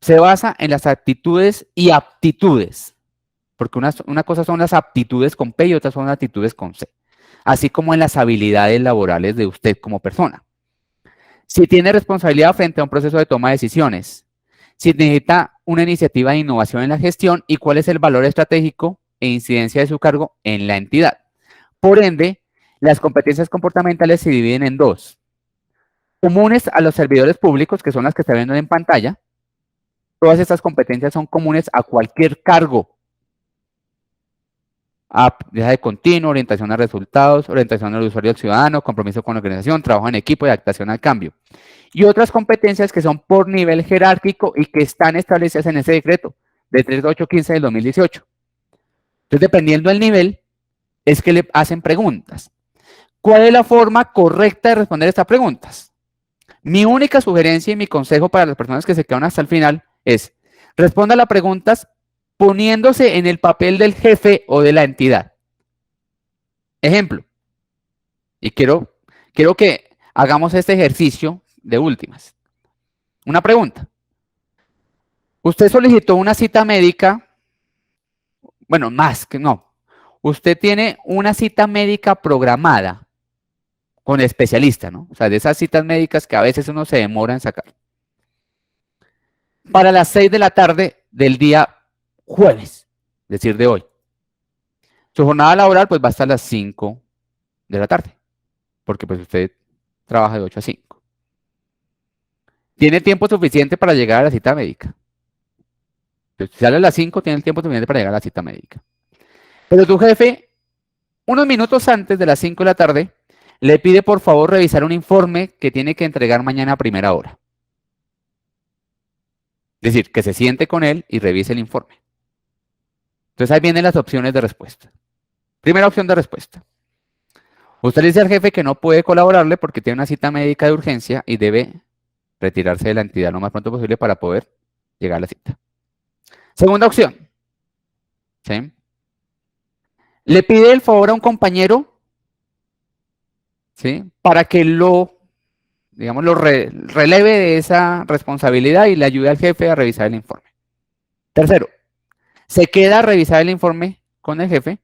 se basa en las actitudes y aptitudes, porque una cosa son las aptitudes con P y otras son las actitudes con C, así como en las habilidades laborales de usted como persona. Si tiene responsabilidad frente a un proceso de toma de decisiones, si necesita una iniciativa de innovación en la gestión y cuál es el valor estratégico e incidencia de su cargo en la entidad. Por ende, las competencias comportamentales se dividen en dos. Comunes a los servidores públicos, que son las que está viendo en pantalla. Todas estas competencias son comunes a cualquier cargo. Aprendizaje de continuo, orientación a resultados, orientación al usuario al ciudadano, compromiso con la organización, trabajo en equipo y adaptación al cambio. Y otras competencias que son por nivel jerárquico y que están establecidas en ese decreto de 3815 del 2018. Entonces, dependiendo del nivel, es que le hacen preguntas. ¿Cuál es la forma correcta de responder estas preguntas? Mi única sugerencia y mi consejo para las personas que se quedan hasta el final es, responda a las preguntas poniéndose en el papel del jefe o de la entidad. Ejemplo, y quiero que hagamos este ejercicio de últimas. Una pregunta. Usted solicitó una cita médica, bueno, más que no. Usted tiene una cita médica programada con especialista, ¿no? O sea, de esas citas médicas que a veces uno se demora en sacar. Para las 6 de la tarde del día jueves, es decir, de hoy. Su jornada laboral pues va hasta las 5 de la tarde, porque pues usted trabaja de 8 a 5. Tiene tiempo suficiente para llegar a la cita médica. Entonces, si sale a las 5, tiene el tiempo suficiente para llegar a la cita médica. Pero tu jefe, unos minutos antes de las 5 de la tarde, le pide por favor revisar un informe que tiene que entregar mañana a primera hora. Es decir, que se siente con él y revise el informe. Entonces ahí vienen las opciones de respuesta. Primera opción de respuesta. Usted le dice al jefe que no puede colaborarle porque tiene una cita médica de urgencia y debe retirarse de la entidad lo más pronto posible para poder llegar a la cita. Segunda opción. ¿Sí? Le pide el favor a un compañero, ¿sí? Para que digamos, releve de esa responsabilidad y le ayude al jefe a revisar el informe. Tercero, se queda a revisar el informe con el jefe,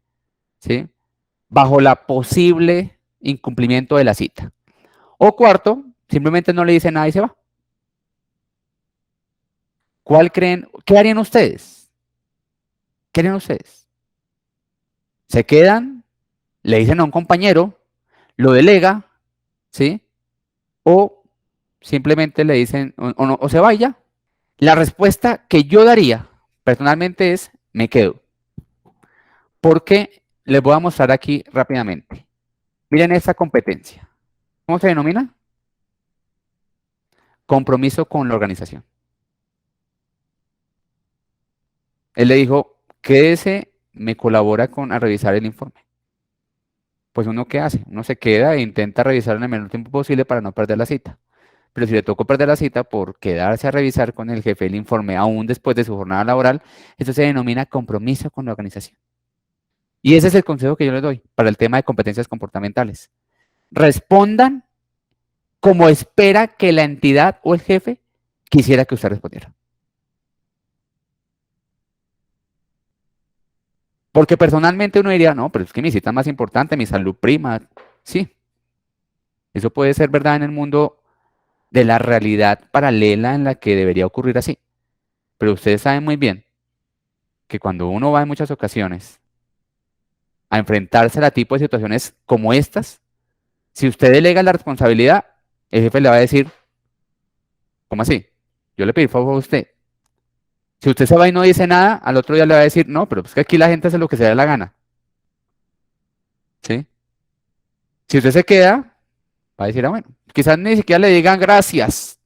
¿sí? Bajo la posible incumplimiento de la cita. O cuarto, simplemente no le dice nada y se va. ¿Cuál creen? ¿Qué harían ustedes? ¿Qué harían ustedes? ¿Se quedan? ¿Le dicen a un compañero? ¿Lo delega? ¿Sí? ¿O simplemente le dicen, o se vaya? La respuesta que yo daría personalmente es, me quedo. Porque les voy a mostrar aquí rápidamente. Miren esta competencia. ¿Cómo se denomina? Compromiso con la organización. Él le dijo, quédese, me colabora a revisar el informe. Pues uno, ¿qué hace? Uno se queda e intenta revisar en el menor tiempo posible para no perder la cita. Pero si le tocó perder la cita por quedarse a revisar con el jefe el informe aún después de su jornada laboral, eso se denomina compromiso con la organización. Y ese es el consejo que yo les doy para el tema de competencias comportamentales. Respondan como espera que la entidad o el jefe quisiera que usted respondiera. Porque personalmente uno diría, no, pero es que mi cita es más importante, mi salud prima. Sí, eso puede ser verdad en el mundo de la realidad paralela en la que debería ocurrir así. Pero ustedes saben muy bien que cuando uno va en muchas ocasiones a enfrentarse a tipo de situaciones como estas, si usted delega la responsabilidad, el jefe le va a decir, ¿cómo así? Yo le pedí favor a usted. Si usted se va y no dice nada, al otro día le va a decir, no, pero es que aquí la gente hace lo que se da la gana. ¿Sí? Si usted se queda, va a decir, ah, bueno, quizás ni siquiera le digan gracias,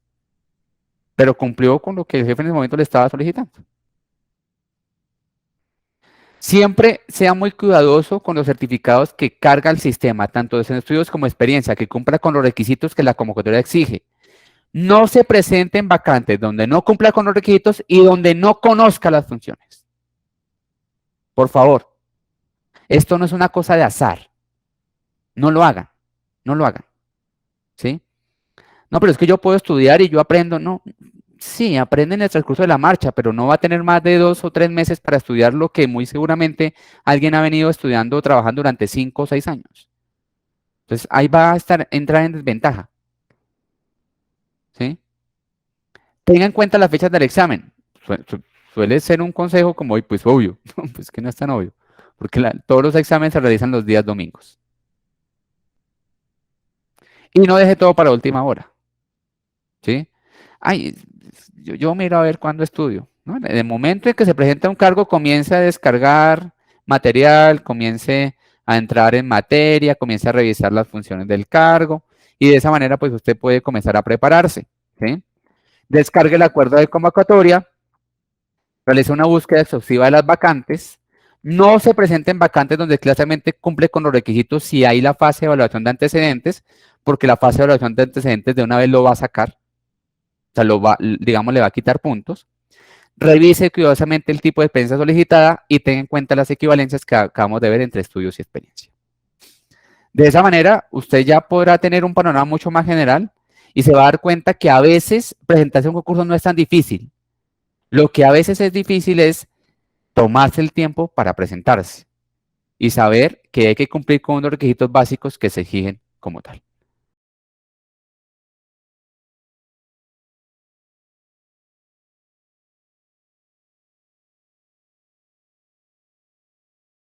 pero cumplió con lo que el jefe en ese momento le estaba solicitando. Siempre sea muy cuidadoso con los certificados que carga el sistema, tanto de estudios como experiencia, que cumpla con los requisitos que la convocatoria exige. No se presenten vacantes donde no cumpla con los requisitos y donde no conozca las funciones. Por favor, esto no es una cosa de azar. No lo hagan, no lo hagan. ¿Sí? No, pero es que yo puedo estudiar y yo aprendo. No, sí, aprende en el transcurso de la marcha, pero no va a tener más de 2 o 3 meses para estudiar lo que muy seguramente alguien ha venido estudiando o trabajando durante 5 o 6 años. Entonces ahí va a entrar en desventaja. ¿Sí? Tenga en cuenta las fechas del examen. Suele ser un consejo como, pues obvio, pues que no es tan obvio, porque todos los exámenes se realizan los días domingos. Y no deje todo para última hora. ¿Sí? Ay, yo miro a ver cuándo estudio. ¿No? En el momento en que se presenta un cargo, comience a descargar material, comience a entrar en materia, comience a revisar las funciones del cargo y de esa manera pues usted puede comenzar a prepararse. ¿Sí? Descargue el acuerdo de convocatoria, realice una búsqueda exhaustiva de las vacantes, no se presenten vacantes donde claramente cumple con los requisitos si hay la fase de evaluación de antecedentes, porque la fase de evaluación de antecedentes de una vez lo va a sacar. O sea, digamos, le va a quitar puntos. Revise cuidadosamente el tipo de experiencia solicitada y tenga en cuenta las equivalencias que acabamos de ver entre estudios y experiencia. De esa manera, usted ya podrá tener un panorama mucho más general y se va a dar cuenta que a veces presentarse a un concurso no es tan difícil. Lo que a veces es difícil es tomarse el tiempo para presentarse y saber que hay que cumplir con unos requisitos básicos que se exigen como tal.